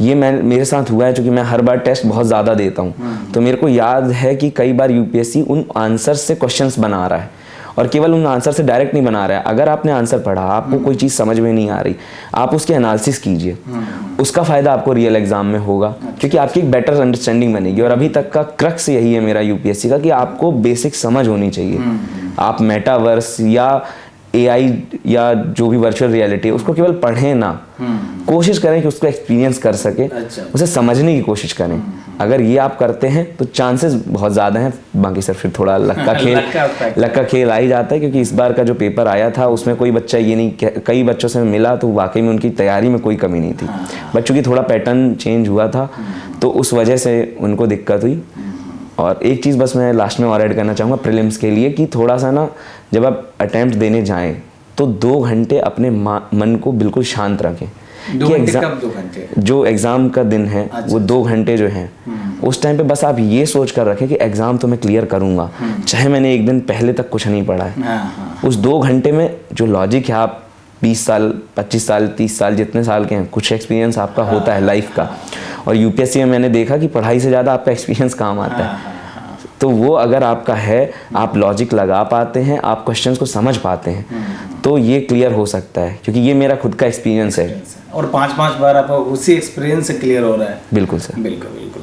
[SPEAKER 2] ये मेरे साथ हुआ है, क्योंकि मैं हर बार टेस्ट बहुत ज़्यादा देता हूँ, तो मेरे को याद है कि कई बार यूपीएससी उन आंसर से क्वेश्चंस बना रहा है, और केवल उन आंसर से डायरेक्ट नहीं बना रहा है। अगर आपने आंसर पढ़ा, आपको कोई चीज़ समझ में नहीं आ रही, आप उसके एनालिसिस कीजिए, उसका फ़ायदा आपको रियल एग्जाम में होगा, क्योंकि आपकी एक बेटर अंडरस्टैंडिंग बनेगी। और अभी तक का क्रक्स यही है मेरा यूपीएससी का, कि आपको बेसिक समझ होनी चाहिए। आप मेटावर्स या एआई या जो भी वर्चुअल रियलिटी है उसको केवल पढ़ें ना, कोशिश करें कि उसको एक्सपीरियंस कर सके, उसे समझने की कोशिश करें। अगर ये आप करते हैं तो चांसेस बहुत ज़्यादा हैं। बाकी सर फिर थोड़ा लक का खेल आ ही जाता है, क्योंकि इस बार का जो पेपर आया था उसमें कोई बच्चा ये नहीं, कई बच्चों से मिला तो वाकई में उनकी तैयारी में कोई कमी नहीं थी। बच्चों की थोड़ा पैटर्न चेंज हुआ था, तो उस वजह से उनको दिक्कत हुई। और एक चीज़ बस मैं लास्ट में और ऐड करना चाहूँगा प्रीलिम्स के लिए, कि थोड़ा सा ना, जब आप अटैम्प्ट देने जाएं तो 2 घंटे अपने मन को बिल्कुल शांत रखें।
[SPEAKER 1] 2 घंटे कब 2 घंटे?
[SPEAKER 2] जो एग्ज़ाम का दिन है, वो 2 घंटे जो हैं, उस टाइम पे बस आप ये सोच कर रखें कि एग्ज़ाम तो मैं क्लियर करूँगा, चाहे मैंने 1 दिन पहले तक कुछ नहीं पढ़ा है। उस 2 घंटे में जो लॉजिक है, आप 20 साल 25 साल 30 साल जितने साल के हैं, कुछ एक्सपीरियंस आपका होता है लाइफ का, और यूपीएससी में मैंने देखा कि पढ़ाई से ज़्यादा आपका एक्सपीरियंस काम आता है। तो वो अगर आपका है, आप लॉजिक लगा पाते हैं, आप क्वेश्चंस को समझ पाते हैं, तो ये क्लियर हो सकता है, क्योंकि ये मेरा खुद का एक्सपीरियंस है।
[SPEAKER 1] और 5-5 बार आप उसी एक्सपीरियंस से क्लियर हो रहा है।
[SPEAKER 2] बिल्कुल सर,
[SPEAKER 1] बिल्कुल।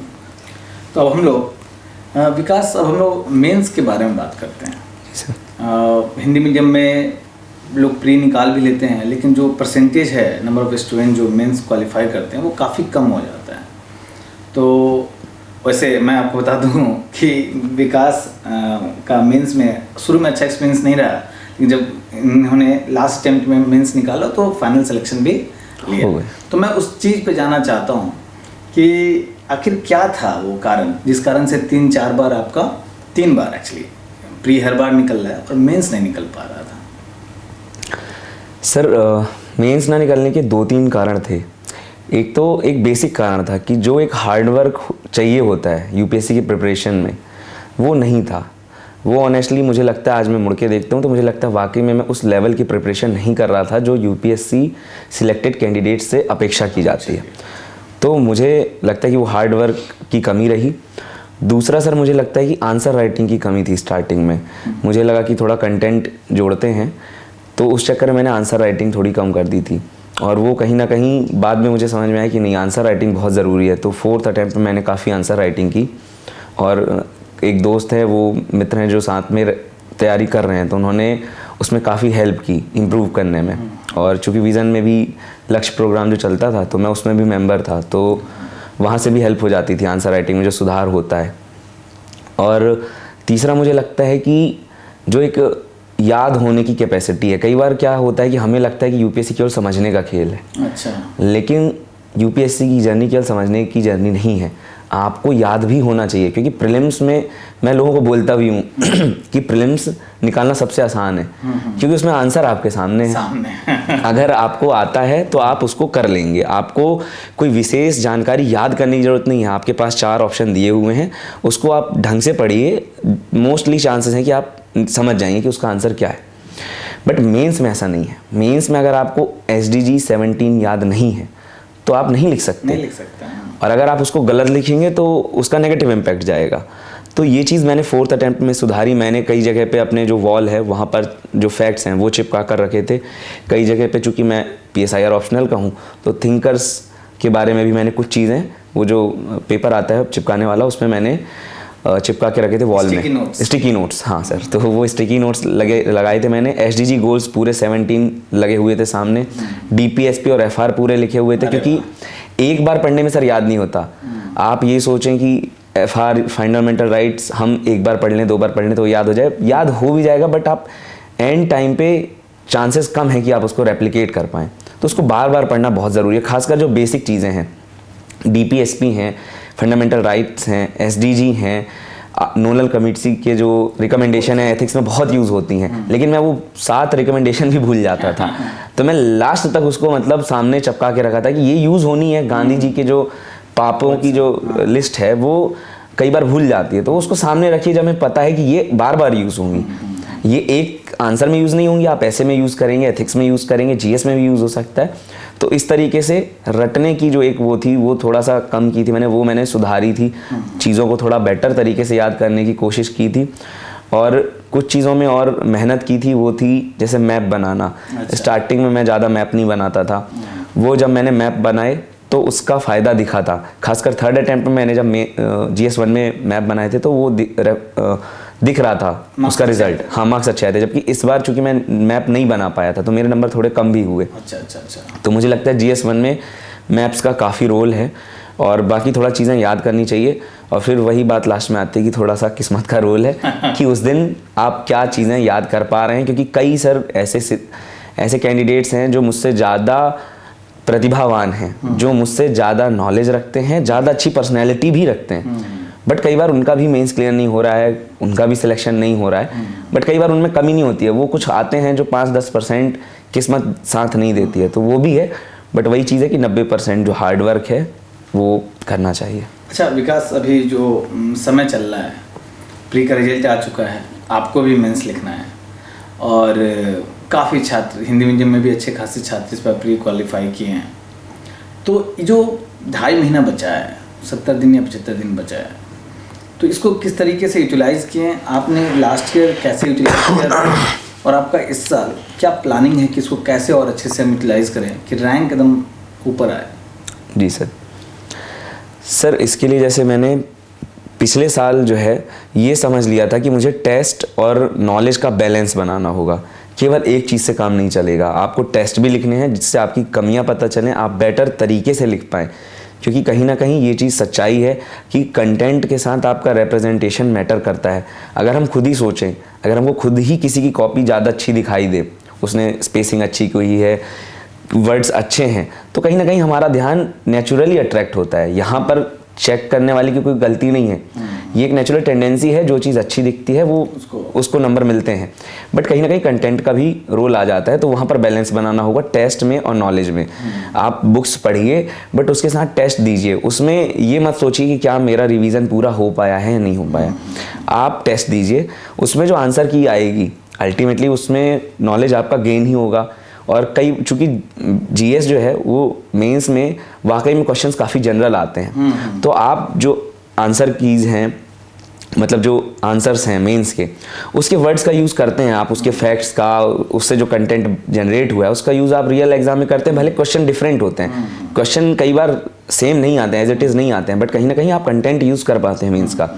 [SPEAKER 1] तो अब हम लोग विकास, अब हम लोग मेंस के बारे में बात करते हैं। हिंदी मीडियम में लोग प्री निकाल भी लेते हैं, लेकिन जो परसेंटेज है, नंबर ऑफ स्टूडेंट जो मेंस क्वालिफाई करते हैं, वो काफ़ी कम हो जाता है। तो वैसे मैं आपको बता दूं कि विकास का मेंस में शुरू में अच्छा एक्सपीरियंस नहीं रहा, जब इन्होंने लास्ट अटेम्प्ट में मेंस निकाला तो फाइनल सिलेक्शन भी लिया।
[SPEAKER 2] हो गए।
[SPEAKER 1] तो मैं उस चीज़ पे जानना चाहता हूँ कि आखिर क्या था वो कारण जिस कारण से 3-4 बार आपका 3 बार एक्चुअली प्री हर बार निकल रहा है और मेंस नहीं निकल पा रहा था।
[SPEAKER 2] सर मेंस ना निकलने के 2-3 कारण थे। एक तो एक बेसिक कारण था कि जो एक हार्डवर्क चाहिए होता है यूपीएससी की प्रिपरेशन में वो नहीं था। वो ऑनेस्टली मुझे लगता है आज मैं मुड़ के देखता हूँ तो मुझे लगता है वाकई में मैं उस लेवल की प्रिपरेशन नहीं कर रहा था जो यूपीएससी सिलेक्टेड कैंडिडेट से अपेक्षा की जाती है। तो मुझे लगता है कि वो हार्ड वर्क की कमी रही। दूसरा सर मुझे लगता है कि आंसर राइटिंग की कमी थी स्टार्टिंग में। मुझे लगा कि थोड़ा कंटेंट जोड़ते हैं तो उस चक्कर में मैंने आंसर राइटिंग थोड़ी कम कर दी थी और वो कहीं ना कहीं बाद में मुझे समझ में आया कि नहीं, आंसर राइटिंग बहुत ज़रूरी है। तो 4th अटैम्प्ट में मैंने काफ़ी आंसर राइटिंग की और एक दोस्त है, वो मित्र हैं जो साथ में तैयारी कर रहे हैं, तो उन्होंने उसमें काफ़ी हेल्प की इम्प्रूव करने में। और चूँकि विज़न में भी लक्ष्य प्रोग्राम जो चलता था तो मैं उसमें भी मेंबर था, तो वहाँ से भी हेल्प हो जाती थी आंसर राइटिंग में जो सुधार होता है। और तीसरा मुझे लगता है कि जो एक याद होने की कैपेसिटी है, कई बार क्या होता है कि हमें लगता है कि यूपीएससी केवल समझने का खेल है।
[SPEAKER 1] अच्छा।
[SPEAKER 2] लेकिन यूपीएससी की जर्नी केवल समझने की जर्नी नहीं है, आपको याद भी होना चाहिए। क्योंकि प्रीलिम्स में मैं लोगों को बोलता भी हूँ कि प्रीलिम्स निकालना सबसे आसान है क्योंकि उसमें आंसर आपके सामने है। अगर आपको आता है तो आप उसको कर लेंगे, आपको कोई विशेष जानकारी याद करने की ज़रूरत नहीं है। आपके पास 4 ऑप्शन दिए हुए हैं, उसको आप ढंग से पढ़िए, मोस्टली चांसेस हैं कि आप समझ जाएंगे कि उसका आंसर क्या है। बट मेंस में ऐसा नहीं है। मेंस में अगर आपको SDG 17 याद नहीं है तो आप नहीं लिख सकते। और अगर आप उसको गलत लिखेंगे तो उसका नेगेटिव इम्पैक्ट जाएगा। तो ये चीज़ मैंने 4th अटैम्प्ट में सुधारी। मैंने कई जगह पे अपने जो वॉल है वहाँ पर जो फैक्ट्स हैं वो चिपका कर रखे थे। कई जगह पे चूँकि मैं PSIR ऑप्शनल का हूँ तो थिंकर्स के बारे में भी मैंने कुछ चीज़ें, वो जो पेपर आता है चिपकाने वाला, उसमें मैंने चिपका के रखे थे वॉल में, स्टिकी नोट्स। हाँ सर, तो वो स्टिकी नोट्स लगाए थे मैंने। SDG गोल्स पूरे 17 लगे हुए थे सामने, DPSP और FR पूरे लिखे हुए थे। क्योंकि एक बार पढ़ने में सर याद नहीं होता। आप ये सोचें कि FR फंडामेंटल राइट्स हम एक बार पढ़ लें, 2 बार पढ़ लें तो याद हो जाए, याद हो भी जाएगा, बट आप एंड टाइम पे चांसेस कम है कि आप उसको रेप्लिकेट कर पाएँ। तो उसको बार बार पढ़ना बहुत ज़रूरी है, खासकर जो बेसिक चीज़ें हैं, DPSP हैं, फंडामेंटल राइट्स हैं, SDG हैं, नोडल कमिटी के जो रिकमेंडेशन है एथिक्स में बहुत यूज़ होती हैं। लेकिन मैं वो 7 रिकमेंडेशन भी भूल जाता था, तो मैं लास्ट तक उसको मतलब सामने चिपका के रखा था कि ये यूज़ होनी है। गांधी जी के जो पापों की जो लिस्ट है वो कई बार भूल जाती है, तो उसको सामने रखिए जब हमें पता है कि ये बार बार यूज़ होंगी। ये एक आंसर में यूज़ नहीं होंगी, आप ऐसे में यूज़ करेंगे, एथिक्स में यूज़ करेंगे, GS में भी यूज़ हो सकता है। तो इस तरीके से रटने की जो एक वो थी वो थोड़ा सा कम की थी मैंने सुधारी थी। चीज़ों को थोड़ा बेटर तरीके से याद करने की कोशिश की थी और कुछ चीज़ों में और मेहनत की थी। वो थी जैसे मैप बनाना। अच्छा। स्टार्टिंग में मैं ज़्यादा मैप नहीं बनाता था, वो जब मैंने मैप बनाए तो उसका फ़ायदा दिखा था। खासकर 3rd अटैम्प्ट में मैंने जब GS1 में मैप बनाए थे तो वो दिख रहा था उसका रिजल्ट। हाँ, मार्क्स अच्छे आए थे। जबकि इस बार चूंकि मैं मैप नहीं बना पाया था तो मेरे नंबर थोड़े कम भी हुए।
[SPEAKER 1] अच्छा।
[SPEAKER 2] तो मुझे लगता है GS1 में मैप्स का काफ़ी रोल है और बाकी थोड़ा चीज़ें याद करनी चाहिए। और फिर वही बात लास्ट में आती है कि थोड़ा सा किस्मत का रोल है कि उस दिन आप क्या चीज़ें याद कर पा रहे हैं। क्योंकि कई सर ऐसे कैंडिडेट्स हैं जो मुझसे ज़्यादा प्रतिभावान हैं, जो मुझसे ज़्यादा नॉलेज रखते हैं, ज़्यादा अच्छी पर्सनैलिटी भी रखते हैं, बट कई बार उनका भी मेंस क्लियर नहीं हो रहा है, उनका भी सिलेक्शन नहीं हो रहा है। बट कई बार उनमें कमी नहीं होती है, वो कुछ आते हैं जो 5-10% किस्मत साथ नहीं देती है, तो वो भी है। बट वही चीज़ है कि 90% जो हार्डवर्क है वो करना चाहिए।
[SPEAKER 1] अच्छा विकास, अभी जो समय चल रहा है, प्री का रिजल्ट आ चुका है, आपको भी मेंस लिखना है और काफ़ी छात्र हिंदी मीडियम में भी अच्छे खासे छात्र इस पर प्री क्वालिफाई किए हैं। तो जो 2.5 महीना बचा है, 70 दिन या 75 दिन बचा है, तो इसको किस तरीके से यूटिलाइज़ किए हैं आपने? लास्ट ईयर कैसे यूटिलाइज किया था और आपका इस साल क्या प्लानिंग है कि इसको कैसे और अच्छे से हम यूटिलाइज़ करें कि रैंक एकदम ऊपर आए?
[SPEAKER 2] जी सर, इसके लिए जैसे मैंने पिछले साल जो है ये समझ लिया था कि मुझे टेस्ट और नॉलेज का बैलेंस बनाना होगा। केवल एक चीज़ से काम नहीं चलेगा, आपको टेस्ट भी लिखने हैं जिससे आपकी कमियां पता चलें, आप बेटर तरीके से लिख पाएँ। क्योंकि कहीं ना कहीं ये चीज़ सच्चाई है कि कंटेंट के साथ आपका रिप्रेजेंटेशन मैटर करता है। अगर हम खुद ही सोचें, अगर हमको खुद ही किसी की कॉपी ज़्यादा अच्छी दिखाई दे, उसने स्पेसिंग अच्छी की है, वर्ड्स अच्छे हैं, तो कहीं ना कहीं हमारा ध्यान नेचुरली अट्रैक्ट होता है। यहाँ पर चेक करने वाले की कोई गलती नहीं है, ये एक नेचुरल टेंडेंसी है, जो चीज़ अच्छी दिखती है वो उसको नंबर मिलते हैं। बट कहीं ना कहीं कंटेंट का भी रोल आ जाता है, तो वहाँ पर बैलेंस बनाना होगा टेस्ट में और नॉलेज में। आप बुक्स पढ़िए बट उसके साथ टेस्ट दीजिए, उसमें ये मत सोचिए कि क्या मेरा रिवीजन पूरा हो पाया है या नहीं हो पाया। आप टेस्ट दीजिए, उसमें जो आंसर की आएगी अल्टीमेटली उसमें नॉलेज आपका गेन ही होगा। और कई, चूँकि जीएस जो है वो मेंस में वाकई में क्वेश्चंस काफ़ी जनरल आते हैं, तो आप जो आंसर कीज हैं, मतलब जो आंसर्स हैं मेंस के, उसके वर्ड्स का यूज़ करते हैं आप, उसके फैक्ट्स का, उससे जो कंटेंट जनरेट हुआ है उसका यूज़ आप रियल एग्जाम में करते हैं। भले क्वेश्चन डिफरेंट होते हैं, क्वेश्चन कई बार सेम नहीं आते हैं, एज इट इज़ नहीं आते हैं, बट कहीं ना कहीं आप कंटेंट यूज़ कर पाते हैं मेंस का।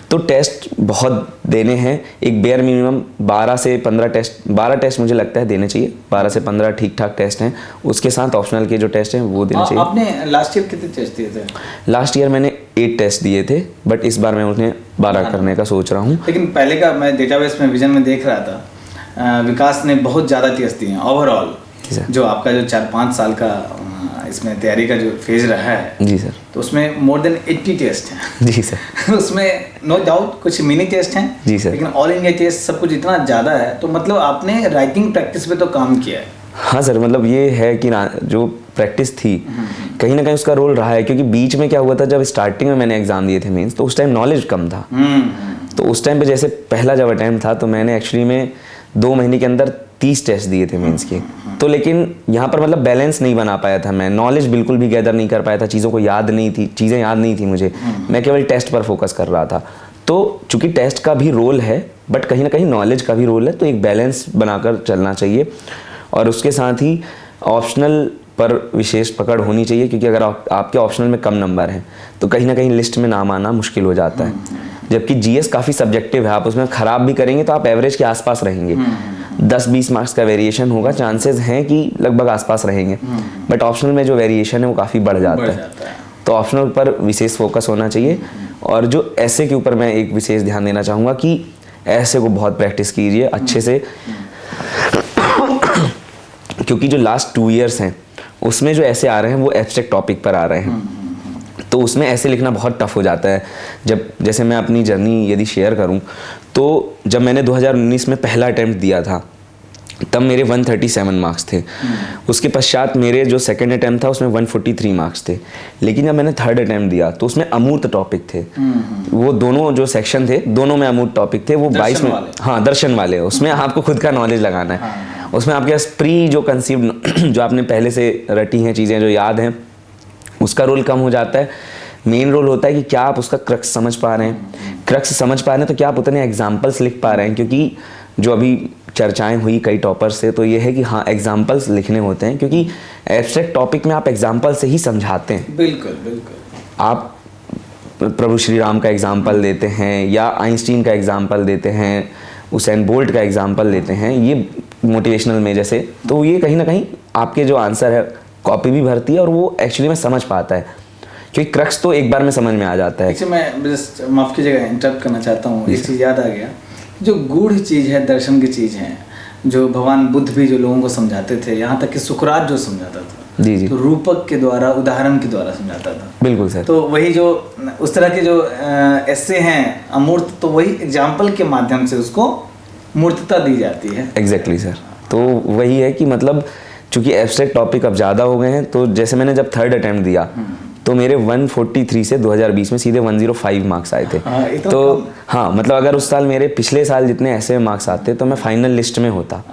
[SPEAKER 2] तो टेस्ट बहुत देने हैं, एक बेयर मिनिमम 12 से 15 टेस्ट, 12 टेस्ट मुझे लगता है देने चाहिए, 12 से 15 ठीक ठाक टेस्ट हैं। उसके साथ ऑप्शनल के जो टेस्ट हैं वो देने चाहिए।
[SPEAKER 1] आपने लास्ट ईयर कितने टेस्ट दिए थे?
[SPEAKER 2] लास्ट ईयर मैंने 8 टेस्ट दिए थे, बट इस बार मैं उन्हें 12 करने का सोच रहा हूँ।
[SPEAKER 1] लेकिन पहले का मैं डेटाबेस में विजन में देख रहा था, विकास ने बहुत ज़्यादा टेस्ट दिए हैं ओवरऑल। जो आपका जो 4-5 साल का इसमें तैयारी का जो फेज रहा है, जी सर, तो उसमें मोर देन 80 टेस्ट हैं।
[SPEAKER 2] जी सर।
[SPEAKER 1] उसमें नो डाउट कुछ मिनी टेस्ट हैं, जी सर, लेकिन ऑल इंडिया टेस्ट सब कुछ इतना ज़्यादा है, तो मतलब आपने राइटिंग प्रैक्टिस पे तो काम किया है।
[SPEAKER 2] हाँ सर, मतलब ये है कि जो प्रैक्टिस थी कहीं ना कहीं उसका रोल रहा है, क्योंकि बीच में क्या हुआ था, जब स्टार्टिंग में मैंने एग्जाम दिए थे मेंस, तो उस टाइम नॉलेज कम था। तो उस टाइम पे जैसे पहला जब अटैम्प्ट था तो मैंने एक्चुअली में 2 महीने के अंदर 30 टेस्ट दिए थे मेंस के। तो लेकिन यहाँ पर मतलब बैलेंस नहीं बना पाया था, मैं नॉलेज बिल्कुल भी गैदर नहीं कर पाया था, चीज़ों को याद नहीं थी, चीज़ें याद नहीं थी मुझे, मैं केवल टेस्ट पर फोकस कर रहा था। तो चूँकि टेस्ट का भी रोल है बट कहीं ना कहीं नॉलेज का भी रोल है, तो एक बैलेंस बनाकर चलना चाहिए। और उसके साथ ही ऑप्शनल पर विशेष पकड़ होनी चाहिए, क्योंकि अगर आपके ऑप्शनल में कम नंबर हैं तो कहीं ना कहीं लिस्ट में नाम आना मुश्किल हो जाता है। जबकि जीएस काफ़ी सब्जेक्टिव है, आप उसमें ख़राब भी करेंगे तो आप एवरेज के आसपास रहेंगे। 10-20 मार्क्स का वेरिएशन होगा, चांसेस हैं कि लगभग आसपास रहेंगे, बट ऑप्शनल में जो वेरिएशन है वो काफ़ी बढ़ जाता है। तो ऑप्शनल पर विशेष फोकस होना चाहिए। और जो ऐसे के ऊपर मैं एक विशेष ध्यान देना चाहूँगा कि ऐसे को बहुत प्रैक्टिस कीजिए अच्छे से, क्योंकि जो लास्ट 2 ईयर्स हैं उसमें जो ऐसे आ रहे हैं वो एब्स्ट्रैक्ट टॉपिक पर आ रहे हैं, तो उसमें ऐसे लिखना बहुत टफ हो जाता है। जैसे मैं अपनी जर्नी यदि शेयर करूं, तो जब मैंने 2019 में पहला अटैम्प्ट दिया था तब मेरे 137 मार्क्स थे। उसके पश्चात मेरे जो सेकंड अटैम्प्ट था उसमें 143 मार्क्स थे। लेकिन जब मैंने थर्ड अटैम्प्ट दिया तो उसमें अमूर्त टॉपिक थे, वो दोनों जो सेक्शन थे दोनों में अमूर्त टॉपिक थे। वो 22 में, हाँ, दर्शन वाले, उसमें आपको खुद का नॉलेज लगाना है। उसमें आपके पास प्री जो कंसीव्ड जो आपने पहले से रटी हैं चीज़ें जो याद हैं उसका रोल कम हो जाता है। मेन रोल होता है कि क्या आप उसका क्रक्स समझ पा रहे हैं, क्रक्स समझ पा रहे हैं तो क्या आप उतने एग्जाम्पल्स लिख पा रहे हैं। क्योंकि जो अभी चर्चाएं हुई कई टॉपर्स से, तो ये है कि हाँ एग्जाम्पल्स लिखने होते हैं, क्योंकि एब्स्ट्रैक्ट टॉपिक में आप एग्जाम्पल से ही समझाते हैं।
[SPEAKER 1] बिल्कुल बिल्कुल।
[SPEAKER 2] आप प्रभु श्री राम का एग्जाम्पल देते हैं या आइंस्टीन का एग्जाम्पल देते हैं, उसेन बोल्ट का एग्जाम्पल देते हैं, ये मोटिवेशनल में जैसे, तो ये कहीं ना कहीं आपके जो आंसर है कॉपी भी भरती है और वो एक्चुअली में समझ पाता है, क्योंकि क्रक्स तो एक बार में समझ में आ जाता है।
[SPEAKER 1] मैं जस्ट माफ़ कीजिएगा इंटरप्ट करना चाहता हूँ, एक चीज़ याद आ गया, जो गूढ़ चीज़ है, दर्शन की चीज़ है, जो भगवान बुद्ध भी जो लोगों को समझाते थे, यहाँ तक कि सुकरात जो समझाता था, जी जी, तो रूपक के द्वारा, उदाहरण के द्वारा समझाता था। बिल्कुल सर। तो वही जो उस तरह के जो ऐसे हैं अमूर्त, तो वही एग्जाम्पल के माध्यम से उसको मूर्तता दी जाती है।
[SPEAKER 2] Exactly sir. तो वही है कि मतलब चूंकि एब्स्ट्रैक्ट टॉपिक अब ज़्यादा हो गए हैं, तो जैसे मैंने जब थर्ड अटैम्प्ट दिया तो मेरे 143 से 2020 में सीधे 105 मार्क्स आए थे। तो हाँ, मतलब अगर उस साल मेरे पिछले साल जितने ऐसे मार्क्स आते तो मैं फाइनल लिस्ट में होता।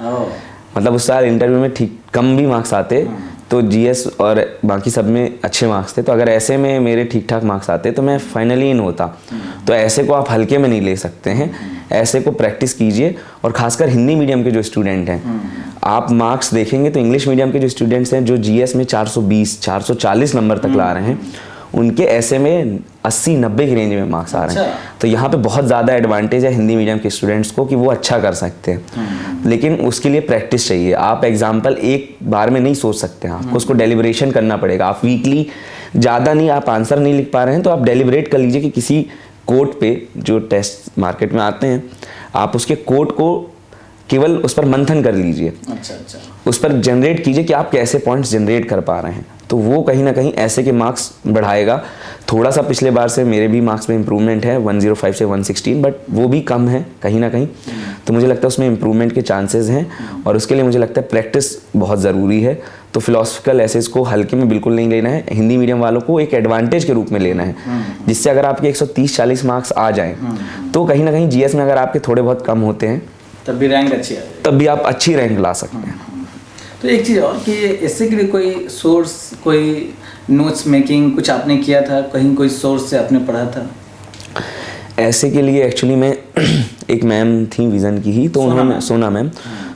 [SPEAKER 2] मतलब उस साल इंटरव्यू में ठीक कम भी मार्क्स आते तो जीएस और बाकी सब में अच्छे मार्क्स थे, तो अगर ऐसे में मेरे ठीक ठाक मार्क्स आते तो मैं फाइनली इन होता। तो ऐसे को आप हल्के में नहीं ले सकते हैं, ऐसे को प्रैक्टिस कीजिए। और खासकर हिंदी मीडियम के जो स्टूडेंट हैं, आप मार्क्स देखेंगे तो इंग्लिश मीडियम के जो स्टूडेंट्स हैं जो जीएस में 420 440 नंबर तक ला रहे हैं, उनके ऐसे में 80-90 की रेंज में मार्क्स आ रहे हैं। तो यहाँ पे बहुत ज़्यादा एडवांटेज है हिंदी मीडियम के स्टूडेंट्स को कि वो अच्छा कर सकते हैं, लेकिन उसके लिए प्रैक्टिस चाहिए। आप एग्जाम्पल एक बार में नहीं सोच सकते हैं, आपको उसको डेलिब्रेशन करना पड़ेगा। आप वीकली ज़्यादा नहीं, आप आंसर नहीं लिख पा रहे हैं तो आप डेलिब्रेट कर लीजिए कि किसी कोट पे, जो टेस्ट मार्केट में आते हैं, आप उसके कोट को केवल उस पर मंथन कर लीजिए।
[SPEAKER 1] अच्छा,
[SPEAKER 2] उस पर जनरेट कीजिए कि आप कैसे पॉइंट्स जनरेट कर पा रहे हैं, तो वो कहीं ना कहीं ऐसे के मार्क्स बढ़ाएगा। थोड़ा सा पिछले बार से मेरे भी मार्क्स में इंप्रूवमेंट है, 105 से 116, बट वो भी कम है कहीं ना कहीं। तो मुझे लगता है उसमें इंप्रूवमेंट के चांसेस हैं, और उसके लिए मुझे लगता है प्रैक्टिस बहुत ज़रूरी है। तो फिलोसफिकल एसेज को हल्के में बिल्कुल नहीं लेना है, हिंदी मीडियम वालों को एक एडवांटेज के रूप में लेना है, जिससे अगर आपके 130-40 मार्क्स आ जाएँ तो कहीं ना कहीं जीएस में अगर आपके थोड़े बहुत कम होते हैं
[SPEAKER 1] तब भी रैंक अच्छी आ जाएगी,
[SPEAKER 2] तब भी आप अच्छी रैंक ला सकते हैं।
[SPEAKER 1] तो एक चीज़ और कि इससे के लिए कोई सोर्स, कोई नोट्स मेकिंग कुछ आपने किया था, कहीं कोई सोर्स से आपने पढ़ा था?
[SPEAKER 2] ऐसे के लिए एक्चुअली मैं एक मैम थी विज़न की ही, तो उन्होंने, सोना मैम,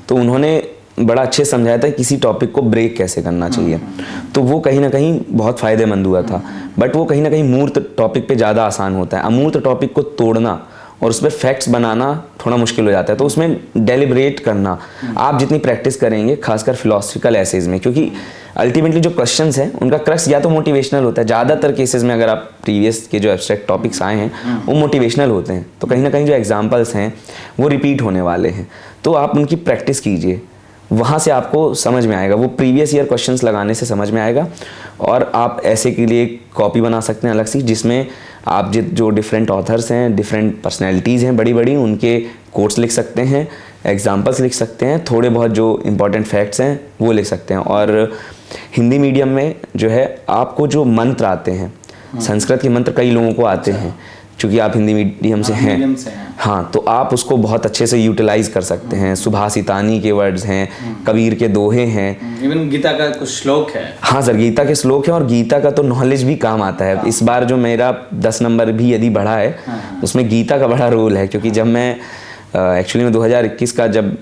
[SPEAKER 2] तो उन्होंने बड़ा अच्छे समझाया था किसी टॉपिक को ब्रेक कैसे करना चाहिए। तो वो कहीं ना कहीं बहुत फ़ायदेमंद हुआ था, बट वो कहीं ना कहीं मूर्त टॉपिक पे ज़्यादा आसान होता है। अमूर्त टॉपिक को तोड़ना और उसमें फैक्ट्स बनाना थोड़ा मुश्किल हो जाता है। तो उसमें डेलिब्रेट करना, आप जितनी प्रैक्टिस करेंगे, खासकर फिलोसफिकल एसेज में, क्योंकि अल्टीमेटली जो क्वेश्चंस हैं उनका क्रक्स या तो मोटिवेशनल होता है। ज़्यादातर केसेस में अगर आप प्रीवियस के जो एब्स्ट्रैक्ट टॉपिक्स आए हैं वो मोटिवेशनल होते हैं, तो कहीं ना कहीं जो एग्जाम्पल्स हैं वो रिपीट होने वाले हैं। तो आप उनकी प्रैक्टिस कीजिए, वहाँ से आपको समझ में आएगा, वो प्रीवियस ईयर क्वेश्चंस लगाने से समझ में आएगा। और आप ऐसे के लिए कॉपी बना सकते हैं अलग सी, जिसमें आप जो डिफरेंट ऑथर्स हैं, डिफरेंट पर्सनैलिटीज़ हैं बड़ी बड़ी, उनके कोट्स लिख सकते हैं, एग्जाम्पल्स लिख सकते हैं, थोड़े बहुत जो इंपॉर्टेंट फैक्ट्स हैं वो लिख सकते हैं। और हिंदी मीडियम में जो है आपको जो मंत्र आते हैं, संस्कृत के मंत्र कई लोगों को आते हैं, क्योंकि आप हिंदी मीडियम से हैं, हाँ, तो आप उसको बहुत अच्छे से यूटिलाइज कर सकते हैं। सुभाषितानी के वर्ड्स हैं, कबीर के दोहे हैं,
[SPEAKER 1] इवन गीता का कुछ श्लोक है।
[SPEAKER 2] हाँ सर, गीता के श्लोक हैं, और गीता का तो नॉलेज भी काम आता है। इस बार जो मेरा 10 नंबर भी यदि बढ़ा है, उसमें गीता का बड़ा रोल है, क्योंकि जब मैं एक्चुअली में 2021 का, जब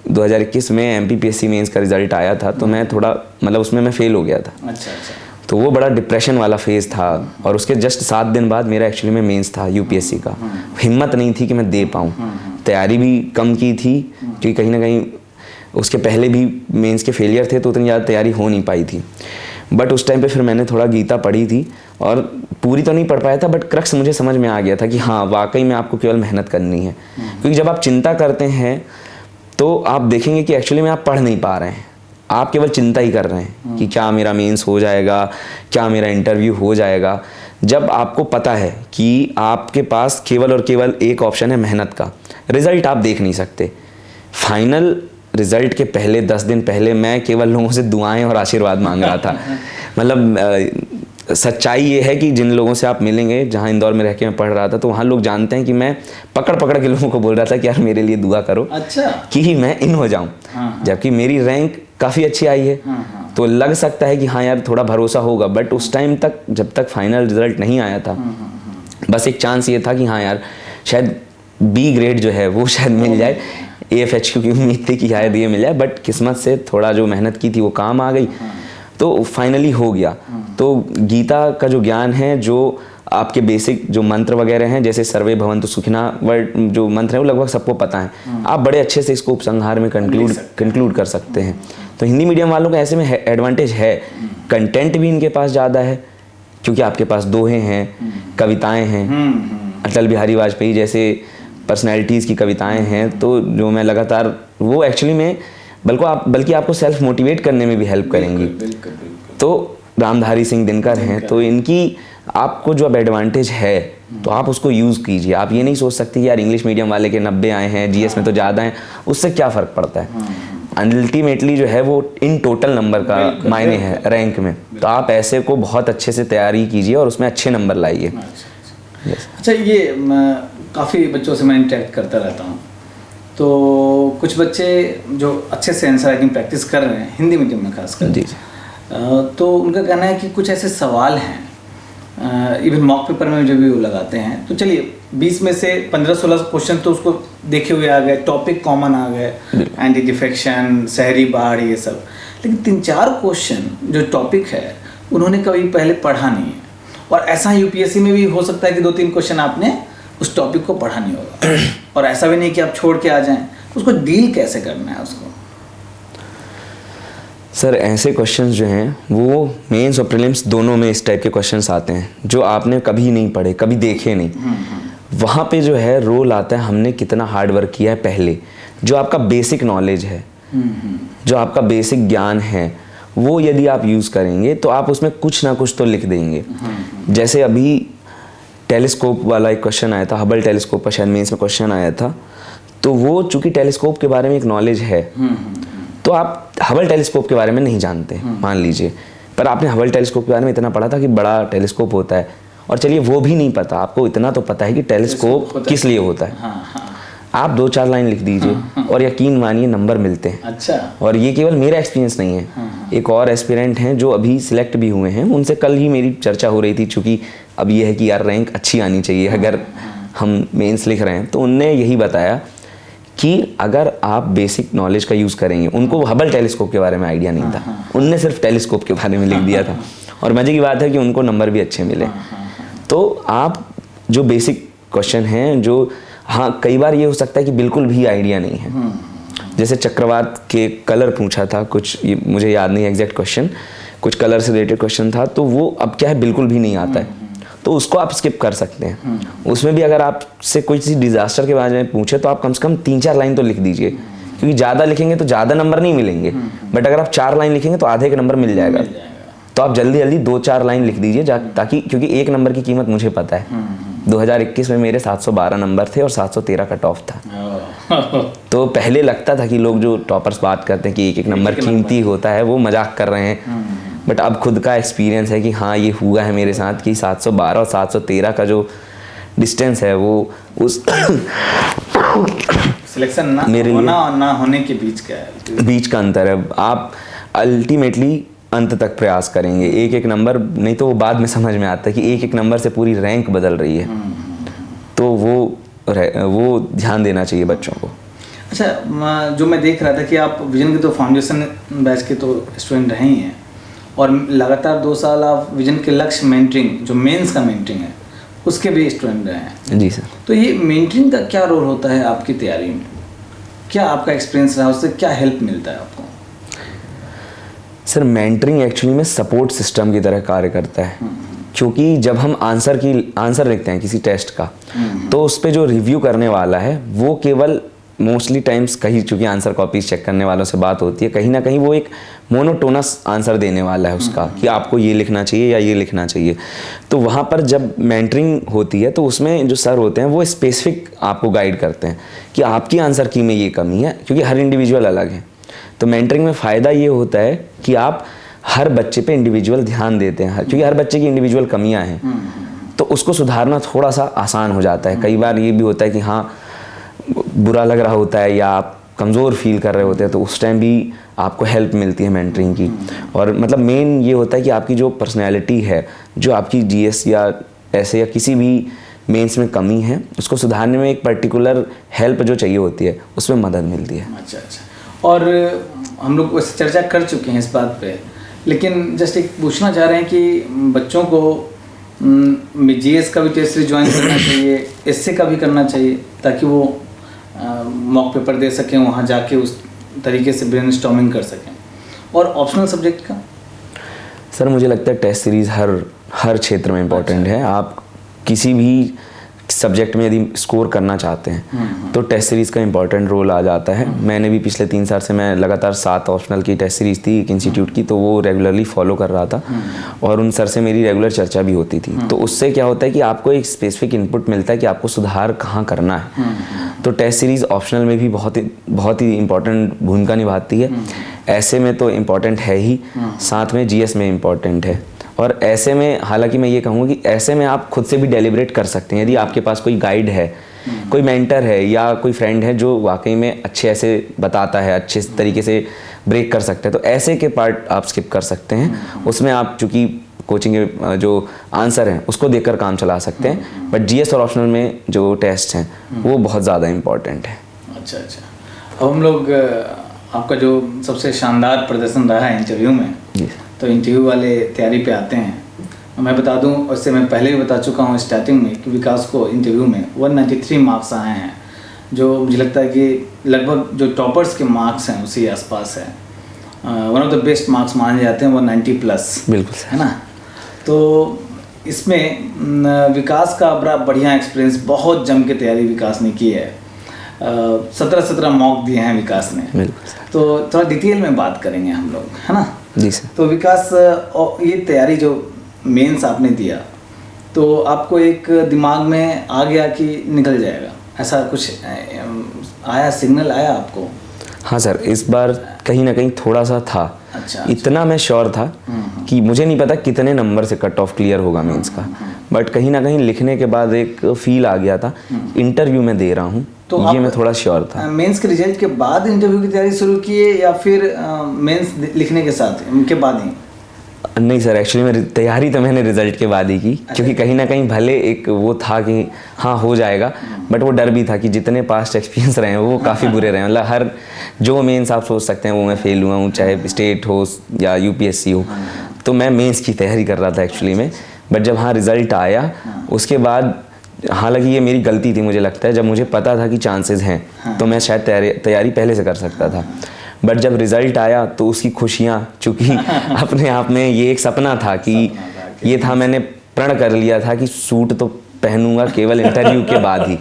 [SPEAKER 2] 2021 में एमपीपीएससी मेंस का रिजल्ट आया था, तो मैं थोड़ा मतलब उसमें मैं फेल हो गया था।
[SPEAKER 1] अच्छा।
[SPEAKER 2] तो वो बड़ा डिप्रेशन वाला फेज़ था, और उसके जस्ट 7 दिन बाद मेरा एक्चुअली में मेंस था यूपीएससी का। हिम्मत नहीं थी कि मैं दे पाऊँ, तैयारी भी कम की थी, क्योंकि कहीं ना कहीं उसके पहले भी मेंस के फेलियर थे, तो उतनी ज़्यादा तैयारी हो नहीं पाई थी। बट उस टाइम पे फिर मैंने थोड़ा गीता पढ़ी थी, और पूरी तो नहीं पढ़ पाया था, बट क्रक्स मुझे समझ में आ गया था कि हाँ, वाकई में आपको केवल मेहनत करनी है। क्योंकि जब आप चिंता करते हैं तो आप देखेंगे कि एक्चुअली में आप पढ़ नहीं पा रहे हैं, आप केवल चिंता ही कर रहे हैं कि क्या मेरा मेंस हो जाएगा, क्या मेरा इंटरव्यू हो जाएगा। जब आपको पता है कि आपके पास केवल और केवल एक ऑप्शन है मेहनत का, रिज़ल्ट आप देख नहीं सकते। फाइनल रिज़ल्ट के पहले 10 दिन पहले मैं केवल लोगों से दुआएं और आशीर्वाद मांग रहा था। मतलब सच्चाई ये है कि जिन लोगों से आप मिलेंगे, जहाँ इंदौर में रह के मैं पढ़ रहा था, तो वहाँ लोग जानते हैं कि मैं पकड़ पकड़ के लोगों को बोल रहा था कि यार मेरे लिए दुआ करो,
[SPEAKER 1] अच्छा,
[SPEAKER 2] कि मैं इन हो जाऊँ। जबकि मेरी रैंक काफ़ी अच्छी आई है, तो लग सकता है कि हाँ यार थोड़ा भरोसा होगा, बट उस टाइम तक, जब तक फाइनल रिजल्ट नहीं आया था, बस एक चांस ये था कि हाँ यार शायद बी ग्रेड जो है वो शायद मिल जाए। AFHQ की उम्मीद थी कि शायद ये मिल जाए, बट किस्मत से थोड़ा जो मेहनत की थी वो काम आ गई, तो फाइनली हो गया। तो गीता का जो ज्ञान है, जो आपके बेसिक जो मंत्र वगैरह हैं, जैसे सर्वे भवन्तु सुखिना वर्ड जो मंत्र है, वो लगभग सबको पता है। आप बड़े अच्छे से इसको उपसंहार में कंक्लूड कर सकते हैं। तो हिंदी मीडियम वालों का ऐसे में एडवांटेज है, कंटेंट भी इनके पास ज़्यादा है, क्योंकि आपके पास दोहे हैं, कविताएँ हैं, अटल बिहारी वाजपेयी जैसे पर्सनैलिटीज़ की कविताएँ हैं, तो जो मैं लगातार वो एक्चुअली में बल्कि आपको सेल्फ मोटिवेट करने में भी हेल्प करेंगी। तो रामधारी सिंह दिनकर हैं, तो इनकी आपको जो अब एडवांटेज है, तो आप उसको यूज़ कीजिए। आप ये नहीं सोच सकते कि यार इंग्लिश मीडियम वाले के 90 आए हैं, जीएस में तो ज़्यादा हैं, उससे क्या फ़र्क पड़ता है। अल्टीमेटली जो है वो इन टोटल नंबर का मायने है रैंक में। तो आप ऐसे को बहुत अच्छे से तैयारी कीजिए और उसमें अच्छे नंबर लाइए।
[SPEAKER 1] अच्छा, ये काफ़ी बच्चों से मैं इंटरेक्ट करता रहता हूँ, तो कुछ बच्चे जो अच्छे से आंसर राइटिंग प्रैक्टिस कर रहे हैं हिंदी मीडियम में खासकर,
[SPEAKER 2] जी,
[SPEAKER 1] तो उनका कहना है कि कुछ ऐसे सवाल हैं, इवन मॉक पेपर में जो भी वो लगाते हैं, तो चलिए 20 में से 15-16 क्वेश्चन तो उसको देखे हुए आ गए, टॉपिक कॉमन आ गए, एंटी डिफेक्शन, शहरी बाढ़, ये सब, लेकिन 3-4 क्वेश्चन जो टॉपिक है उन्होंने कभी पहले पढ़ा नहीं है, और ऐसा यूपीएससी में भी हो सकता है कि 2-3 क्वेश्चन आपने उस टॉपिक को पढ़ा नहीं होगा और ऐसा भी नहीं कि आप छोड़ के आ जाएं, उसको डील कैसे करना है उसको?
[SPEAKER 2] सर ऐसे क्वेश्चंस जो हैं वो मेंस और प्रीलिम्स दोनों में इस टाइप के क्वेश्चंस आते हैं जो आपने कभी नहीं पढ़े, कभी देखे नहीं। वहाँ पे जो है रोल आता है हमने कितना हार्ड वर्क किया है पहले, जो आपका बेसिक नॉलेज है, जो आपका बेसिक ज्ञान है, वो यदि आप यूज़ करेंगे तो आप उसमें कुछ ना कुछ तो लिख देंगे। जैसे अभी टेलीस्कोप वाला एक क्वेश्चन आया था, हबल टेलीस्कोप का शायद मेंस में क्वेश्चन आया था, तो वो चूंकि टेलीस्कोप के बारे में एक नॉलेज है, तो आप हबल टेलीस्कोप के बारे में नहीं जानते मान लीजिए, पर आपने हबल टेलीस्कोप के बारे में इतना पढ़ा था कि बड़ा टेलीस्कोप होता है, और चलिए वो भी नहीं पता, आपको इतना तो पता है कि टेलीस्कोप किस लिए होता है। आप 2-4 लाइन लिख दीजिए और यकीन मानिए नंबर मिलते हैं।
[SPEAKER 1] अच्छा।
[SPEAKER 2] और ये केवल मेरा एक्सपीरियंस नहीं है, एक और एस्पिरेंट हैं जो अभी सिलेक्ट भी हुए हैं, उनसे कल ही मेरी चर्चा हो रही थी, चूँकि अब ये है कि यार रैंक अच्छी आनी चाहिए अगर हम मेंस लिख रहे हैं, तो उनने यही बताया कि अगर आप बेसिक नॉलेज का यूज़ करेंगे, उनको हबल टेलीस्कोप के बारे में आइडिया नहीं था, उनने सिर्फ टेलीस्कोप के बारे में लिख दिया था, और मज़े की बात है कि उनको नंबर भी अच्छे मिले। तो आप जो बेसिक क्वेश्चन हैं जो, हाँ कई बार ये हो सकता है कि बिल्कुल भी आइडिया नहीं है, जैसे चक्रवात के कलर पूछा था कुछ, मुझे याद नहीं एग्जैक्ट क्वेश्चन, कुछ कलर से रिलेटेड क्वेश्चन था, तो वो अब क्या है बिल्कुल भी नहीं आता है, तो उसको आप स्किप कर सकते हैं। उसमें भी अगर आपसे कोई चीज़ डिजास्टर के बारे में पूछे तो आप कम से कम 3-4 लाइन तो लिख दीजिए, क्योंकि ज़्यादा लिखेंगे तो ज़्यादा नंबर नहीं मिलेंगे, बट अगर आप 4 लाइन लिखेंगे तो आधे का नंबर मिल जाएगा। तो आप जल्दी जल्दी 2-4 लाइन लिख दीजिए, ताकि, क्योंकि एक नंबर की कीमत मुझे पता है। 2021 में मेरे 712 नंबर थे और 713 कट ऑफ था। तो पहले लगता था कि लोग जो टॉपर्स बात करते हैं कि एक नंबर कीमती होता है, वो मजाक कर रहे हैं, बट अब खुद का एक्सपीरियंस है कि हाँ ये हुआ है मेरे साथ कि 712 और 713 का जो डिस्टेंस है वो उस
[SPEAKER 1] सिलेक्शन ना होना और ना होने के बीच का
[SPEAKER 2] अंतर है। आप अल्टीमेटली अंत तक प्रयास करेंगे, एक नंबर नहीं तो वो बाद में समझ में आता है कि एक नंबर से पूरी रैंक बदल रही है, तो वो ध्यान देना चाहिए बच्चों को।
[SPEAKER 1] अच्छा, जो मैं देख रहा था कि आप विजन के तो फाउंडेशन बैच के तो स्टूडेंट रहे ही हैं, और लगातार 2 साल आप विजन के लक्ष्य मेंटरिंग, जो मेंस का मेंटरिंग है, उसके भी स्टूडेंट रहे हैं।
[SPEAKER 2] जी सर।
[SPEAKER 1] तो ये मेंटरिंग का क्या रोल होता है आपकी तैयारी में? क्या आपका एक्सपीरियंस रहा, उससे क्या हेल्प मिलता है आपको?
[SPEAKER 2] सर मेंटरिंग एक्चुअली में सपोर्ट सिस्टम की तरह कार्य करता है, क्योंकि जब हम आंसर लिखते हैं किसी टेस्ट का, तो उस पर जो रिव्यू करने वाला है वो केवल मोस्टली टाइम्स कहीं, चूँकि आंसर कॉपीज चेक करने वालों से बात होती है, कहीं ना कहीं वो एक मोनोटोनस आंसर देने वाला है उसका कि आपको ये लिखना चाहिए या ये लिखना चाहिए। तो वहाँ पर जब मेंटरिंग होती है तो उसमें जो सर होते हैं वो स्पेसिफिक आपको गाइड करते हैं कि आपकी आंसर की में ये कमी है, क्योंकि हर इंडिविजुअल अलग है। तो मेंटरिंग में फ़ायदा ये होता है कि आप हर बच्चे पे इंडिविजुअल ध्यान देते हैं, क्योंकि हर बच्चे की इंडिविजुअल कमियां हैं, तो उसको सुधारना थोड़ा सा आसान हो जाता है। कई बार ये भी होता है कि हाँ बुरा लग रहा होता है या आप कमज़ोर फील कर रहे होते हैं, तो उस टाइम भी आपको हेल्प मिलती है मेंटरिंग की। और मतलब मेन ये होता है कि आपकी जो पर्सनैलिटी है, जो आपकी जीएस या ऐसे या किसी भी मेंस में कमी है, उसको सुधारने में एक पर्टिकुलर हेल्प जो चाहिए होती है, उसमें मदद मिलती है।
[SPEAKER 1] अच्छा। और हम लोग वैसे चर्चा कर चुके हैं इस बात पे, लेकिन जस्ट एक पूछना चाह रहे हैं कि बच्चों को जीएस का भी टेस्ट सीरीज ज्वाइन करना चाहिए, एसए का भी करना चाहिए, ताकि वो मॉक पेपर दे सकें, वहाँ जाके उस तरीके से ब्रेनस्टॉर्मिंग कर सकें। और ऑप्शनल सब्जेक्ट का?
[SPEAKER 2] सर मुझे लगता है टेस्ट सीरीज़ हर क्षेत्र में इम्पॉर्टेंट है। आप किसी भी सब्जेक्ट में यदि स्कोर करना चाहते हैं तो टेस्ट सीरीज़ का इंपॉर्टेंट रोल आ जाता है। मैंने भी पिछले 3 साल से मैं लगातार 7 ऑप्शनल की टेस्ट सीरीज़ थी एक इंस्टीट्यूट की, तो वो रेगुलरली फॉलो कर रहा था और उन सर से मेरी रेगुलर चर्चा भी होती थी। तो उससे क्या होता है कि आपको एक स्पेसिफिक इनपुट मिलता है कि आपको सुधार कहाँ करना है। तो टेस्ट सीरीज़ ऑप्शनल में भी बहुत ही इंपॉर्टेंट भूमिका निभाती है। ऐसे में तो इम्पॉर्टेंट है ही, साथ में जीएस में इम्पॉर्टेंट है। और ऐसे में हालांकि मैं ये कहूँगा कि ऐसे में आप खुद से भी डेलिब्रेट कर सकते हैं। यदि आपके पास कोई गाइड है, कोई मेंटर है या कोई फ्रेंड है जो वाकई में अच्छे ऐसे बताता है, अच्छे तरीके से ब्रेक कर सकते हैं, तो ऐसे के पार्ट आप स्किप कर सकते हैं। उसमें आप चूँकि कोचिंग के जो आंसर हैं उसको देखकर काम चला सकते हैं, बट जीएस और ऑप्शनल में जो टेस्ट हैं वो बहुत ज़्यादा इम्पॉर्टेंट है।
[SPEAKER 1] अच्छा। अब हम लोग आपका जो सबसे शानदार प्रदर्शन रहा है इंटरव्यू में, तो इंटरव्यू वाले तैयारी पे आते हैं। मैं बता दूं, उससे मैं पहले भी बता चुका हूं स्टार्टिंग में कि विकास को इंटरव्यू में 193 मार्क्स आए हैं, जो मुझे लगता है कि लगभग जो टॉपर्स के मार्क्स हैं उसी आसपास है। One of the best marks माने जाते हैं 190 प्लस,
[SPEAKER 2] बिल्कुल
[SPEAKER 1] है ना। तो इसमें विकास का बड़ा बढ़िया एक्सपीरियंस, बहुत जम के तैयारी विकास ने की है। 17 मॉक दिए हैं विकास ने।
[SPEAKER 2] बिल्कुल।
[SPEAKER 1] तो थोड़ा डिटेल में बात करेंगे हम लोग, है ना।
[SPEAKER 2] जी सर।
[SPEAKER 1] तो विकास, ये तैयारी जो मेंस आपने दिया, तो आपको एक दिमाग में आ गया कि निकल जाएगा, ऐसा कुछ आया, सिग्नल आया आपको?
[SPEAKER 2] हाँ सर, इस बार कहीं ना कहीं थोड़ा सा था।
[SPEAKER 1] अच्छा।
[SPEAKER 2] इतना मैं श्योर था कि मुझे नहीं पता कितने नंबर से कट ऑफ क्लियर होगा मेंस का, बट कहीं ना कहीं लिखने के बाद एक फील आ गया था, इंटरव्यू में दे रहा हूँ, तो ये मैं थोड़ा श्योर था।
[SPEAKER 1] मेंस के रिजल्ट के बाद इंटरव्यू की तैयारी शुरू की है या फिर मेंस लिखने के साथ, उनके बाद ही?
[SPEAKER 2] नहीं सर, एक्चुअली मैं तैयारी तो मैंने रिजल्ट के बाद ही की, क्योंकि कहीं ना कहीं भले एक वो था कि हाँ हो जाएगा, बट वो डर भी था कि जितने पास्ट एक्सपीरियंस रहे हैं वो काफ़ी बुरे रहे हैं। मतलब हर जो मेंस आप सोच सकते हैं वो मैं फेल हुआ हूँ, चाहे स्टेट हो या यूपीएससी हो। तो मैं मेंस की तैयारी कर रहा था एक्चुअली में, बट जब हाँ रिज़ल्ट आया उसके बाद, हालांकि ये मेरी गलती थी मुझे लगता है, जब मुझे पता था कि चांसेस हैं तो मैं शायद तैयारी पहले से कर सकता था, बट जब रिज़ल्ट आया तो उसकी खुशियाँ, चूँकि अपने आप में ये एक सपना था कि ये था, मैंने प्रण कर लिया था कि सूट तो पहनूंगा केवल इंटरव्यू के बाद ही,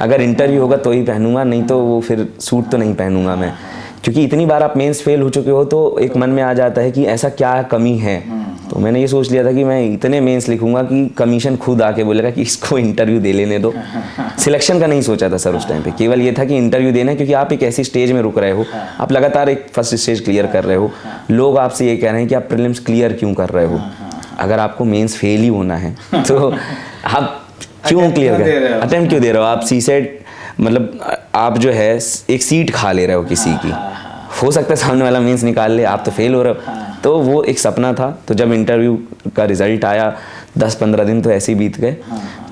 [SPEAKER 2] अगर इंटरव्यू होगा तो ही पहनूंगा, नहीं तो वो फिर सूट तो नहीं पहनूंगा मैं। क्योंकि इतनी बार आप मेंस फेल हो चुके हो तो एक मन में आ जाता है कि ऐसा क्या कमी है। तो मैंने ये सोच लिया था कि मैं इतने मेंस लिखूंगा कि कमीशन खुद आके बोलेगा कि इसको इंटरव्यू दे लेने दो। सिलेक्शन का नहीं सोचा था सर उस टाइम पे, केवल ये था कि इंटरव्यू देना है, क्योंकि आप एक ऐसी स्टेज में रुक रहे हो, आप लगातार एक फर्स्ट स्टेज क्लियर कर रहे हो, लोग आपसे ये कह रहे हैं कि आप प्रीलिम्स क्लियर क्यों कर रहे हो, अगर आपको मेंस फेल ही होना है तो आप क्यों क्लियर कर, अटेम्प्ट क्यों दे रहे हो, आप सीसेट मतलब आप जो है एक सीट खा ले रहे हो किसी की, हो सकता है सामने वाला मेंस निकाल ले, आप तो फेल हो रहे हो। तो वो एक सपना था। तो जब इंटरव्यू का रिजल्ट आया 10-15 दिन तो ऐसे ही बीत गए।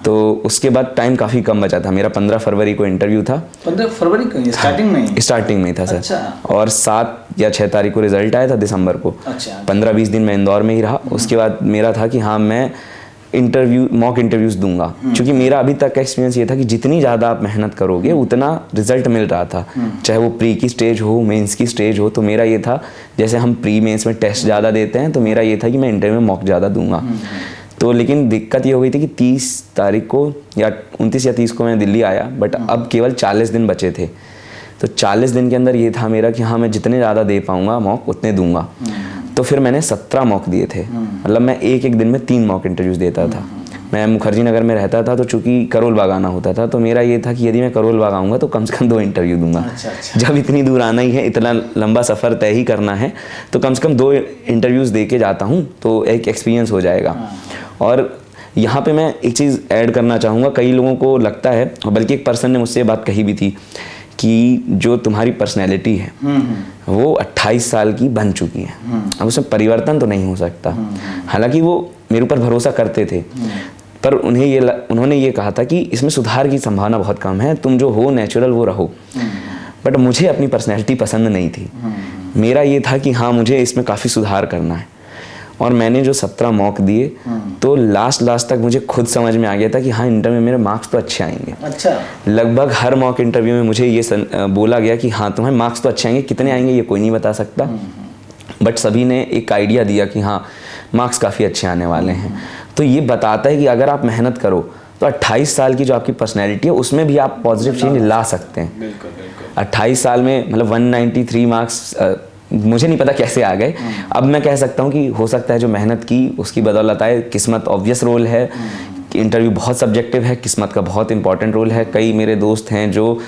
[SPEAKER 2] तो उसके बाद टाइम काफ़ी कम बचा था, मेरा 15 फरवरी को इंटरव्यू था।
[SPEAKER 1] 15 फरवरी को? स्टार्टिंग में?
[SPEAKER 2] स्टार्टिंग में था सर।
[SPEAKER 1] अच्छा।
[SPEAKER 2] और 7 या 6 तारीख को रिजल्ट आया था दिसंबर को।
[SPEAKER 1] अच्छा।
[SPEAKER 2] 15-20 दिन मैं इंदौर में ही रहा। उसके बाद मेरा था कि हाँ मैं मॉक इंटरव्यूज़ दूंगा, क्योंकि मेरा अभी तक का एक्सपीरियंस ये था कि जितनी ज़्यादा आप मेहनत करोगे उतना रिजल्ट मिल रहा था, चाहे वो प्री की स्टेज हो, मेंस की स्टेज हो। तो मेरा ये था, जैसे हम प्री मेंस में टेस्ट ज़्यादा देते हैं, तो मेरा ये था कि मैं इंटरव्यू में मॉक ज़्यादा दूंगा। तो लेकिन दिक्कत ये हो गई थी कि 30 तारीख को या 29 या 30 को मैं दिल्ली आया, बट अब केवल 40 दिन बचे थे। तो 40 दिन के अंदर ये था मेरा कि हाँ मैं जितने ज़्यादा दे पाऊँगा मॉक उतने दूंगा। तो फिर मैंने 17 मॉक दिए थे, मतलब मैं एक दिन में 3 मॉक इंटरव्यूज़ देता था। मैं मुखर्जी नगर में रहता था, तो चूंकि करोल बाग आना होता था, तो मेरा ये था कि यदि मैं करोल बाग आऊँगा तो कम से कम 2 इंटरव्यू दूंगा।
[SPEAKER 1] अच्छा।
[SPEAKER 2] जब इतनी दूर आना ही है, इतना लंबा सफ़र तय ही करना है, तो कम से कम 2 इंटरव्यूज़ दे के जाता हूँ तो एक एक्सपीरियंस हो जाएगा। और यहाँ पे मैं एक चीज़ ऐड करना चाहूँगा, कई लोगों को लगता है, बल्कि एक पर्सन ने मुझसे ये बात कही भी थी कि जो तुम्हारी पर्सनैलिटी है वो 28 साल की बन चुकी है, अब उसमें परिवर्तन तो नहीं हो सकता। हालांकि वो मेरे ऊपर भरोसा करते थे, पर उन्होंने ये कहा था कि इसमें सुधार की संभावना बहुत कम है, तुम जो हो नेचुरल वो रहो। बट मुझे अपनी पर्सनैलिटी पसंद नहीं थी। मेरा ये था कि हाँ मुझे इसमें काफ़ी सुधार करना है। और मैंने जो 17 मॉक दिए तो लास्ट तक मुझे खुद समझ में आ गया था कि हाँ इंटरव्यू में मेरे मार्क्स तो अच्छे आएंगे।
[SPEAKER 1] अच्छा।
[SPEAKER 2] लगभग हर मॉक इंटरव्यू में मुझे ये बोला गया कि हाँ तुम्हारे मार्क्स तो अच्छे आएंगे, कितने आएंगे ये कोई नहीं बता सकता, बट सभी ने एक आइडिया दिया कि हाँ मार्क्स काफ़ी अच्छे आने वाले हैं। तो ये बताता है कि अगर आप मेहनत करो तो 28 साल की जो आपकी पर्सनैलिटी है उसमें भी आप पॉजिटिव चेंज ला सकते हैं।
[SPEAKER 1] बिल्कुल बिल्कुल।
[SPEAKER 2] 28 साल में मतलब 193 मार्क्स मुझे नहीं पता कैसे आ गए। अब मैं कह सकता हूँ कि हो सकता है जो मेहनत की उसकी बदौलत आए, किस्मत ऑब्वियस रोल है, इंटरव्यू बहुत सब्जेक्टिव है, किस्मत का बहुत इंपॉर्टेंट रोल है। कई मेरे दोस्त हैं जो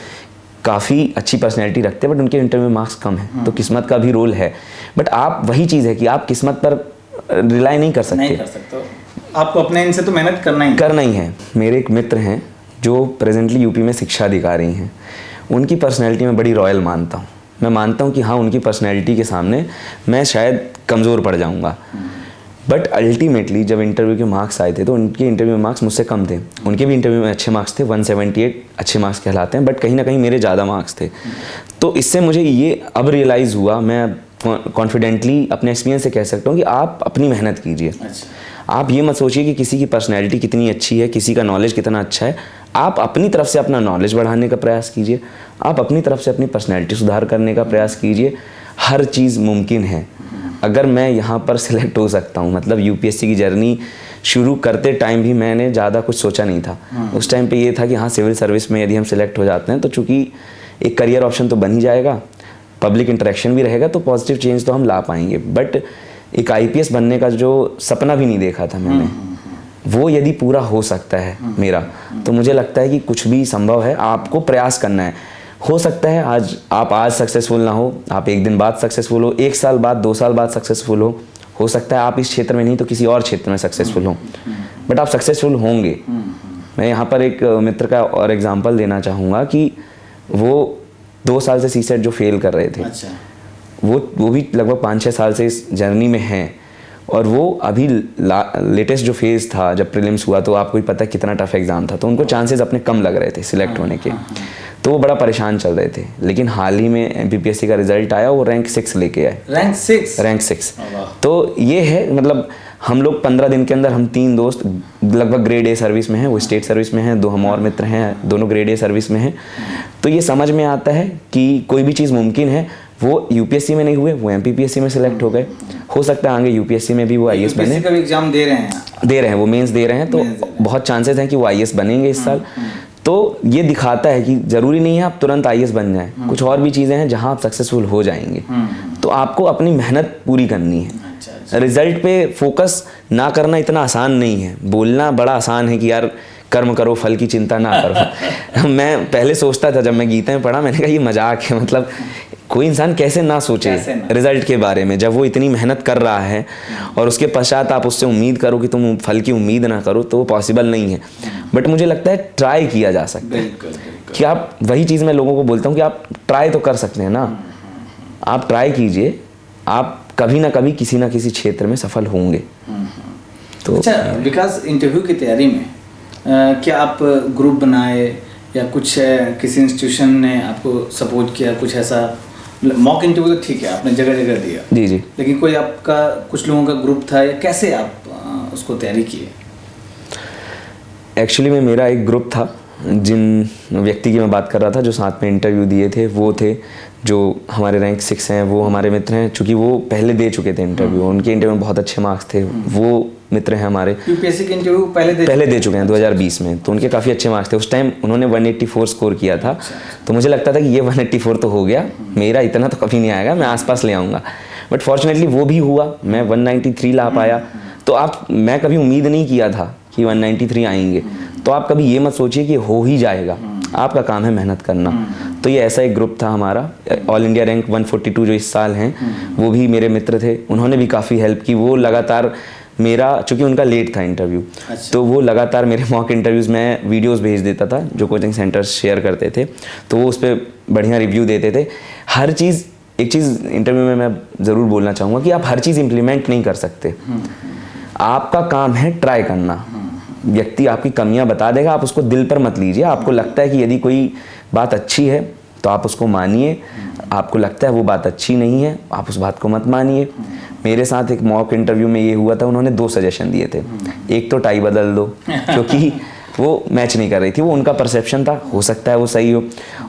[SPEAKER 2] काफ़ी अच्छी पर्सनैलिटी रखते हैं बट उनके इंटरव्यू में मार्क्स कम है, तो किस्मत का भी रोल है। बट आप वही चीज़ है कि आप किस्मत पर रिलाई नहीं कर सकते,
[SPEAKER 1] आपको अपने इनसे तो मेहनत करना ही
[SPEAKER 2] है। मेरे एक मित्र हैं जो प्रेजेंटली यूपी में शिक्षा अधिकारी हैं, उनकी पर्सनैलिटी में बड़ी रॉयल मानता हूँ। मैं मानता हूँ कि हाँ उनकी पर्सनैलिटी के सामने मैं शायद कमज़ोर पड़ जाऊँगा, बट अल्टीमेटली जब इंटरव्यू के मार्क्स आए थे तो उनके इंटरव्यू में मार्क्स मुझसे कम थे। उनके भी इंटरव्यू में अच्छे मार्क्स थे, 178 अच्छे मार्क्स कहलाते हैं, बट कहीं ना कहीं मेरे ज़्यादा मार्क्स थे। तो इससे मुझे ये अब रियलाइज़ हुआ, मैं कॉन्फिडेंटली अपने एक्सपीरियंस से कह सकता हूँ कि आप अपनी मेहनत कीजिए। आप ये मत सोचिए कि किसी की पर्सनैलिटी कितनी अच्छी है, किसी का नॉलेज कितना अच्छा है। आप अपनी तरफ से अपना नॉलेज बढ़ाने का प्रयास कीजिए, आप अपनी तरफ से अपनी पर्सनैलिटी सुधार करने का प्रयास कीजिए। हर चीज़ मुमकिन है। अगर मैं यहाँ पर सिलेक्ट हो सकता हूँ, मतलब यूपीएससी की जर्नी शुरू करते टाइम भी मैंने ज़्यादा कुछ सोचा नहीं था। उस टाइम पे ये था कि हाँ, सिविल सर्विस में यदि हम सिलेक्ट हो जाते हैं तो चूँकि एक करियर ऑप्शन तो बन ही जाएगा, पब्लिक इंटरेक्शन भी रहेगा, तो पॉजिटिव चेंज तो हम ला पाएंगे। बट एक आईपीएस बनने का जो सपना भी नहीं देखा था मैंने, वो यदि पूरा हो सकता है मेरा, तो मुझे लगता है कि कुछ भी संभव है। आपको प्रयास करना है। हो सकता है आज सक्सेसफुल ना हो, आप एक दिन बाद सक्सेसफुल हो, 1 साल बाद, 2 साल बाद सक्सेसफुल हो सकता है आप इस क्षेत्र में नहीं तो किसी और क्षेत्र में सक्सेसफुल हो, बट आप सक्सेसफुल होंगे। मैं यहाँ पर एक मित्र का और एग्जांपल देना चाहूँगा कि वो 2 साल से सीसेट जो फेल कर रहे थे,
[SPEAKER 1] अच्छा।
[SPEAKER 2] वो भी लगभग 5-6 साल से इस जर्नी में हैं, और वो अभी लेटेस्ट जो फेज़ था जब प्रीलिम्स हुआ, तो आपको ही पता है कितना टफ एग्ज़ाम था, तो उनको चांसेस अपने कम लग रहे थे सिलेक्ट होने के, तो वो बड़ा परेशान चल रहे थे। लेकिन हाल ही में एमपीपीएससी का रिजल्ट आया, वो रैंक 6 लेके आए। रैंक 6। तो ये है, मतलब हम लोग 15 दिन के अंदर, हम 3 दोस्त लगभग ग्रेड ए सर्विस में हैं, वो स्टेट सर्विस में हैं, 2 हम और मित्र हैं, दोनों ग्रेड ए सर्विस में हैं। तो ये समझ में आता है कि कोई भी चीज़ मुमकिन है। वो यूपीएससी में नहीं हुए, वो एमपीपीएससी में सिलेक्ट हो गए। हो सकता है आगे यूपीएससी में भी वो आईएएस बने।
[SPEAKER 1] का भी एग्जाम दे रहे हैं,
[SPEAKER 2] वो मेंस दे रहे हैं, तो बहुत चांसेस हैं कि वो आईएएस बनेंगे इस साल। तो ये दिखाता है कि ज़रूरी नहीं है आप तुरंत आईएएस बन जाएं, कुछ और भी चीज़ें हैं जहां आप सक्सेसफुल हो जाएंगे। तो आपको अपनी मेहनत पूरी करनी है। रिजल्ट पे फोकस ना करना इतना आसान नहीं है। बोलना बड़ा आसान है कि यार कर्म करो, फल की चिंता ना करो। मैं पहले सोचता था, जब मैं गीता में पढ़ा, मैंने कहा ये मजाक है, मतलब कोई इंसान कैसे ना सोचे रिजल्ट के बारे में, जब वो इतनी मेहनत कर रहा है और उसके पश्चात आप उससे उम्मीद करो कि तुम फल की उम्मीद ना करो, तो वो पॉसिबल नहीं है। बट मुझे लगता है ट्राई किया जा सकता है कि आप, वही चीज़ मैं लोगों को बोलता हूँ कि आप ट्राई तो कर सकते हैं ना, आप ट्राई कीजिए, आप कभी ना कभी किसी ना किसी क्षेत्र में सफल होंगे।
[SPEAKER 1] तो अच्छा विकास, इंटरव्यू की तैयारी में क्या आप ग्रुप बनाए या कुछ किसी इंस्टीट्यूशन ने आपको सपोर्ट किया, कुछ ऐसा? मॉक इंटरव्यू तो ठीक है, आपने जगह जगह दिया,
[SPEAKER 2] जी,
[SPEAKER 1] लेकिन कोई आपका कुछ लोगों का ग्रुप था, या कैसे आप उसको तैयारी किए?
[SPEAKER 2] एक्चुअली में मेरा एक ग्रुप था, जिन व्यक्ति की मैं बात कर रहा था जो साथ में इंटरव्यू दिए थे, वो थे जो हमारे रैंक 6 हैं, वो हमारे मित्र हैं। चूँकि वो पहले दे चुके थे इंटरव्यू, उनके इंटरव्यू में बहुत अच्छे मार्क्स थे, वो मित्र हैं हमारे।
[SPEAKER 1] यूपीएससी के इंटरव्यू पहले दे चुके हैं
[SPEAKER 2] 2020 में, तो उनके काफ़ी अच्छे मार्क्स थे। उस टाइम उन्होंने 184 स्कोर किया था। तो मुझे लगता था कि ये 184 तो हो गया, मेरा इतना तो कभी नहीं आएगा, मैं आसपास ले आऊँगा। बट फॉर्चुनेटली वो भी हुआ, मैं 193 ला पाया। तो मैं कभी उम्मीद नहीं किया था कि 193 आएंगे। तो आप कभी ये मत सोचिए कि हो ही जाएगा, आपका काम है मेहनत करना। तो ये ऐसा एक ग्रुप था हमारा। ऑल इंडिया रैंक 142 जो इस साल हैं, वो भी मेरे मित्र थे, उन्होंने भी काफ़ी हेल्प की। वो लगातार मेरा, चूँकि उनका लेट था इंटरव्यू, तो वो लगातार मेरे मॉक इंटरव्यूज़ में वीडियोस भेज देता था जो कोचिंग सेंटर्स शेयर करते थे, तो वो उस पर बढ़िया रिव्यू देते थे। हर चीज़, एक चीज़ इंटरव्यू में मैं ज़रूर बोलना चाहूँगा कि आप हर चीज़ इम्प्लीमेंट नहीं कर सकते। आपका काम है ट्राई करना। व्यक्ति आपकी कमियां बता देगा, आप उसको दिल पर मत लीजिए। आपको लगता है कि यदि कोई बात अच्छी है तो आप उसको मानिए, आपको लगता है वो बात अच्छी नहीं है, आप उस बात को मत मानिए। मेरे साथ एक मॉक इंटरव्यू में ये हुआ था, उन्होंने 2 सजेशन दिए थे। एक तो टाई बदल दो, क्योंकि वो मैच नहीं कर रही थी, वो उनका परसेप्शन था, हो सकता है वो सही हो।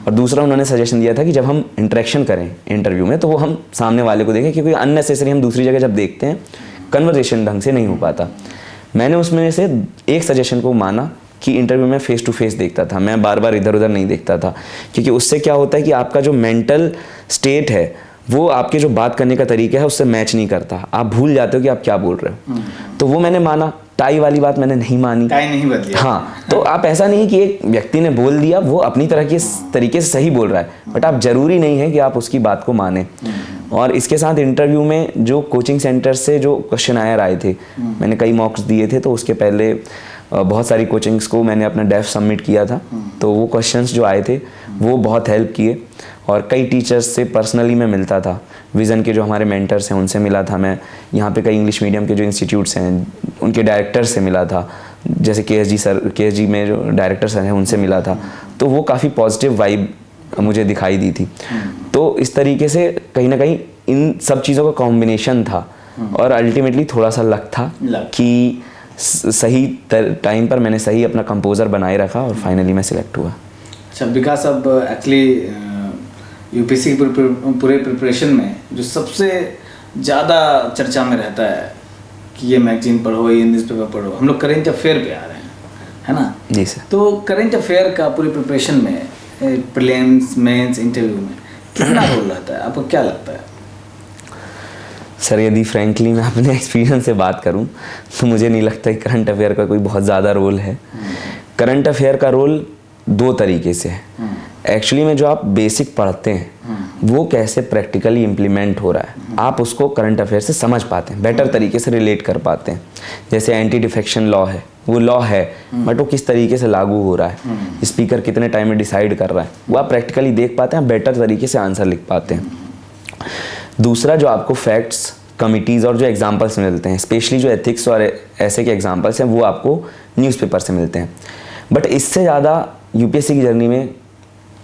[SPEAKER 2] और दूसरा उन्होंने सजेशन दिया था कि जब हम इंटरेक्शन करें इंटरव्यू में, तो वो हम सामने वाले को देखें, क्योंकि अननेसेसरी हम दूसरी जगह जब देखते हैं, कन्वर्सेशन ढंग से नहीं हो पाता। मैंने उसमें से एक सजेशन को माना कि इंटरव्यू में फेस टू फेस देखता था, मैं बार बार इधर उधर नहीं देखता था, क्योंकि उससे क्या होता है कि आपका जो मेंटल स्टेट है, वो आपके जो बात करने का तरीका है उससे मैच नहीं करता, आप भूल जाते हो कि आप क्या बोल रहे हो। तो वो मैंने माना। टाई वाली बात मैंने नहीं मानी,
[SPEAKER 1] टाई नहीं बदली।
[SPEAKER 2] हाँ, तो आप ऐसा नहीं कि एक व्यक्ति ने बोल दिया, वो अपनी तरह के तरीके से सही बोल रहा है, बट आप जरूरी नहीं है कि आप उसकी बात को माने। और इसके साथ इंटरव्यू में जो कोचिंग सेंटर से जो क्वेश्चन आए थे, मैंने कई मॉक्स दिए थे, तो उसके पहले बहुत सारी कोचिंग्स को मैंने अपना डेफ सबमिट किया था, तो वो क्वेश्चंस जो आए थे वो बहुत हेल्प किए। और कई टीचर्स से पर्सनली मैं मिलता था, विज़न के जो हमारे मेंटर्स हैं उनसे मिला था मैं, यहाँ पे कई इंग्लिश मीडियम के जो इंस्टीट्यूट्स हैं उनके डायरेक्टर से मिला था, जैसे KSG में जो डायरेक्टर सर हैं उनसे मिला था। तो वो काफ़ी पॉजिटिव वाइब मुझे दिखाई दी थी। तो इस तरीके से कहीं ना कहीं इन सब चीज़ों का कॉम्बिनेशन था और अल्टीमेटली थोड़ा सा लक था कि सही टाइम पर मैंने सही अपना कंपोज़र बनाए रखा और फाइनली मैं सिलेक्ट हुआ।
[SPEAKER 1] अच्छा विकास, अब एक्चुअली यूपीएससी के पूरे प्रिपरेशन में जो सबसे ज़्यादा चर्चा में रहता है कि ये मैगजीन पढ़ो, ये न्यूज़पेपर पढ़ो, हम लोग करेंट अफेयर पे आ रहे हैं, है ना?
[SPEAKER 2] जी सर।
[SPEAKER 1] तो करेंट अफेयर का पूरी प्रिपरेशन में, प्रीलिम्स, मेंस, इंटरव्यू में कितना रोल रहता है, आपको क्या लगता है?
[SPEAKER 2] सर यदि फ्रैंकली मैं अपने एक्सपीरियंस से बात करूं तो मुझे नहीं लगता कि करंट अफेयर का कोई बहुत ज़्यादा रोल है। करंट अफेयर का रोल दो तरीके से है। एक्चुअली में जो आप बेसिक पढ़ते हैं वो कैसे प्रैक्टिकली इम्प्लीमेंट हो रहा है, आप उसको करंट अफेयर से समझ पाते हैं, बेटर तरीके से रिलेट कर पाते हैं। जैसे एंटी डिफेक्शन लॉ है, वो लॉ है बट वो किस तरीके से लागू हो रहा है, स्पीकर कितने टाइम में डिसाइड कर रहा है, वो आप प्रैक्टिकली देख पाते हैं, बेटर तरीके से आंसर लिख पाते हैं। दूसरा, जो आपको फैक्ट्स, कमिटीज़ और जो एग्जाम्पल्स मिलते हैं, स्पेशली जो एथिक्स और ऐसे के एग्जाम्पल्स हैं, वो आपको न्यूज़पेपर से मिलते हैं। बट इससे ज़्यादा यूपीएससी की जर्नी में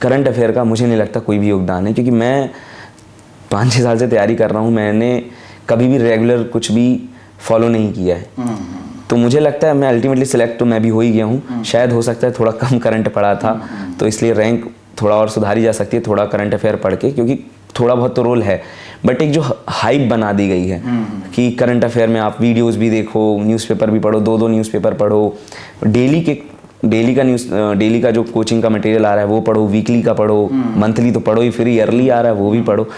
[SPEAKER 2] करंट अफेयर का मुझे नहीं लगता कोई भी योगदान है, क्योंकि मैं 5-6 साल से तैयारी कर रहा हूँ, मैंने कभी भी रेगुलर कुछ भी फॉलो नहीं किया है। तो मुझे लगता है मैं अल्टीमेटली सिलेक्ट तो मैं भी हो ही गया हूँ। शायद हो सकता है थोड़ा कम करंट पढ़ा था तो इसलिए रैंक थोड़ा और सुधारी जा सकती है थोड़ा करंट अफेयर पढ़ के, क्योंकि थोड़ा बहुत तो रोल है। बट एक जो हाइप बना दी गई है कि करंट अफेयर में आप वीडियोस भी देखो, न्यूज़पेपर भी पढ़ो, 2-2 न्यूज़पेपर पढ़ो, डेली का जो कोचिंग का मटेरियल आ रहा है वो पढ़ो, वीकली का पढ़ो, मंथली तो पढ़ो ही, फिर ईयरली आ रहा है वो भी पढ़ो।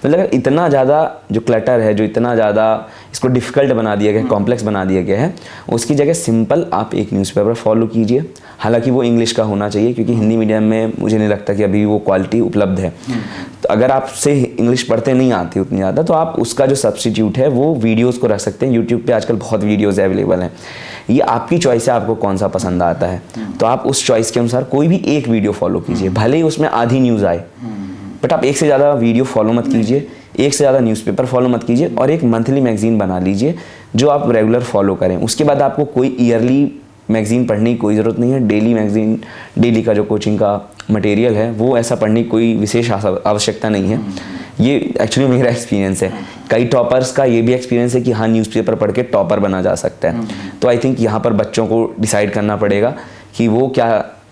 [SPEAKER 2] मतलब इतना ज़्यादा जो क्लटर है, जो इतना ज़्यादा इसको डिफ़िकल्ट बना दिया गया, कॉम्प्लेक्स बना दिया गया है, उसकी जगह सिंपल आप एक न्यूज़पेपर फॉलो कीजिए। हालांकि वो इंग्लिश का होना चाहिए, क्योंकि हिंदी मीडियम में मुझे नहीं लगता कि अभी भी वो क्वालिटी उपलब्ध है। तो अगर आपसे इंग्लिश पढ़ते नहीं आती उतनी ज़्यादा, तो आप उसका जो सब्स्टिट्यूट है वो वीडियोज़ को रख सकते हैं। यूट्यूब पे आजकल बहुत वीडियोज़ अवेलेबल हैं, ये आपकी चॉइस है, आपको कौन सा पसंद आता है। तो आप उस चॉइस के अनुसार कोई भी एक वीडियो फॉलो कीजिए, भले ही उसमें आधी न्यूज़ आए, बट आप एक से ज़्यादा वीडियो फॉलो मत कीजिए, एक से ज़्यादा न्यूज़पेपर फॉलो मत कीजिए, और एक मंथली मैगजीन बना लीजिए जो आप रेगुलर फॉलो करें। उसके बाद आपको कोई ईयरली मैगजीन पढ़ने की कोई ज़रूरत नहीं है। डेली मैगजीन, डेली का जो कोचिंग का मटेरियल है वो ऐसा पढ़ने की कोई विशेष आवश्यकता नहीं है। ये एक्चुअली मेरा एक्सपीरियंस है। कई टॉपर्स का ये भी एक्सपीरियंस है कि हाँ, न्यूज़पेपर पढ़ के टॉपर बना जा सकता है। तो आई थिंक यहाँ पर बच्चों को डिसाइड करना पड़ेगा कि वो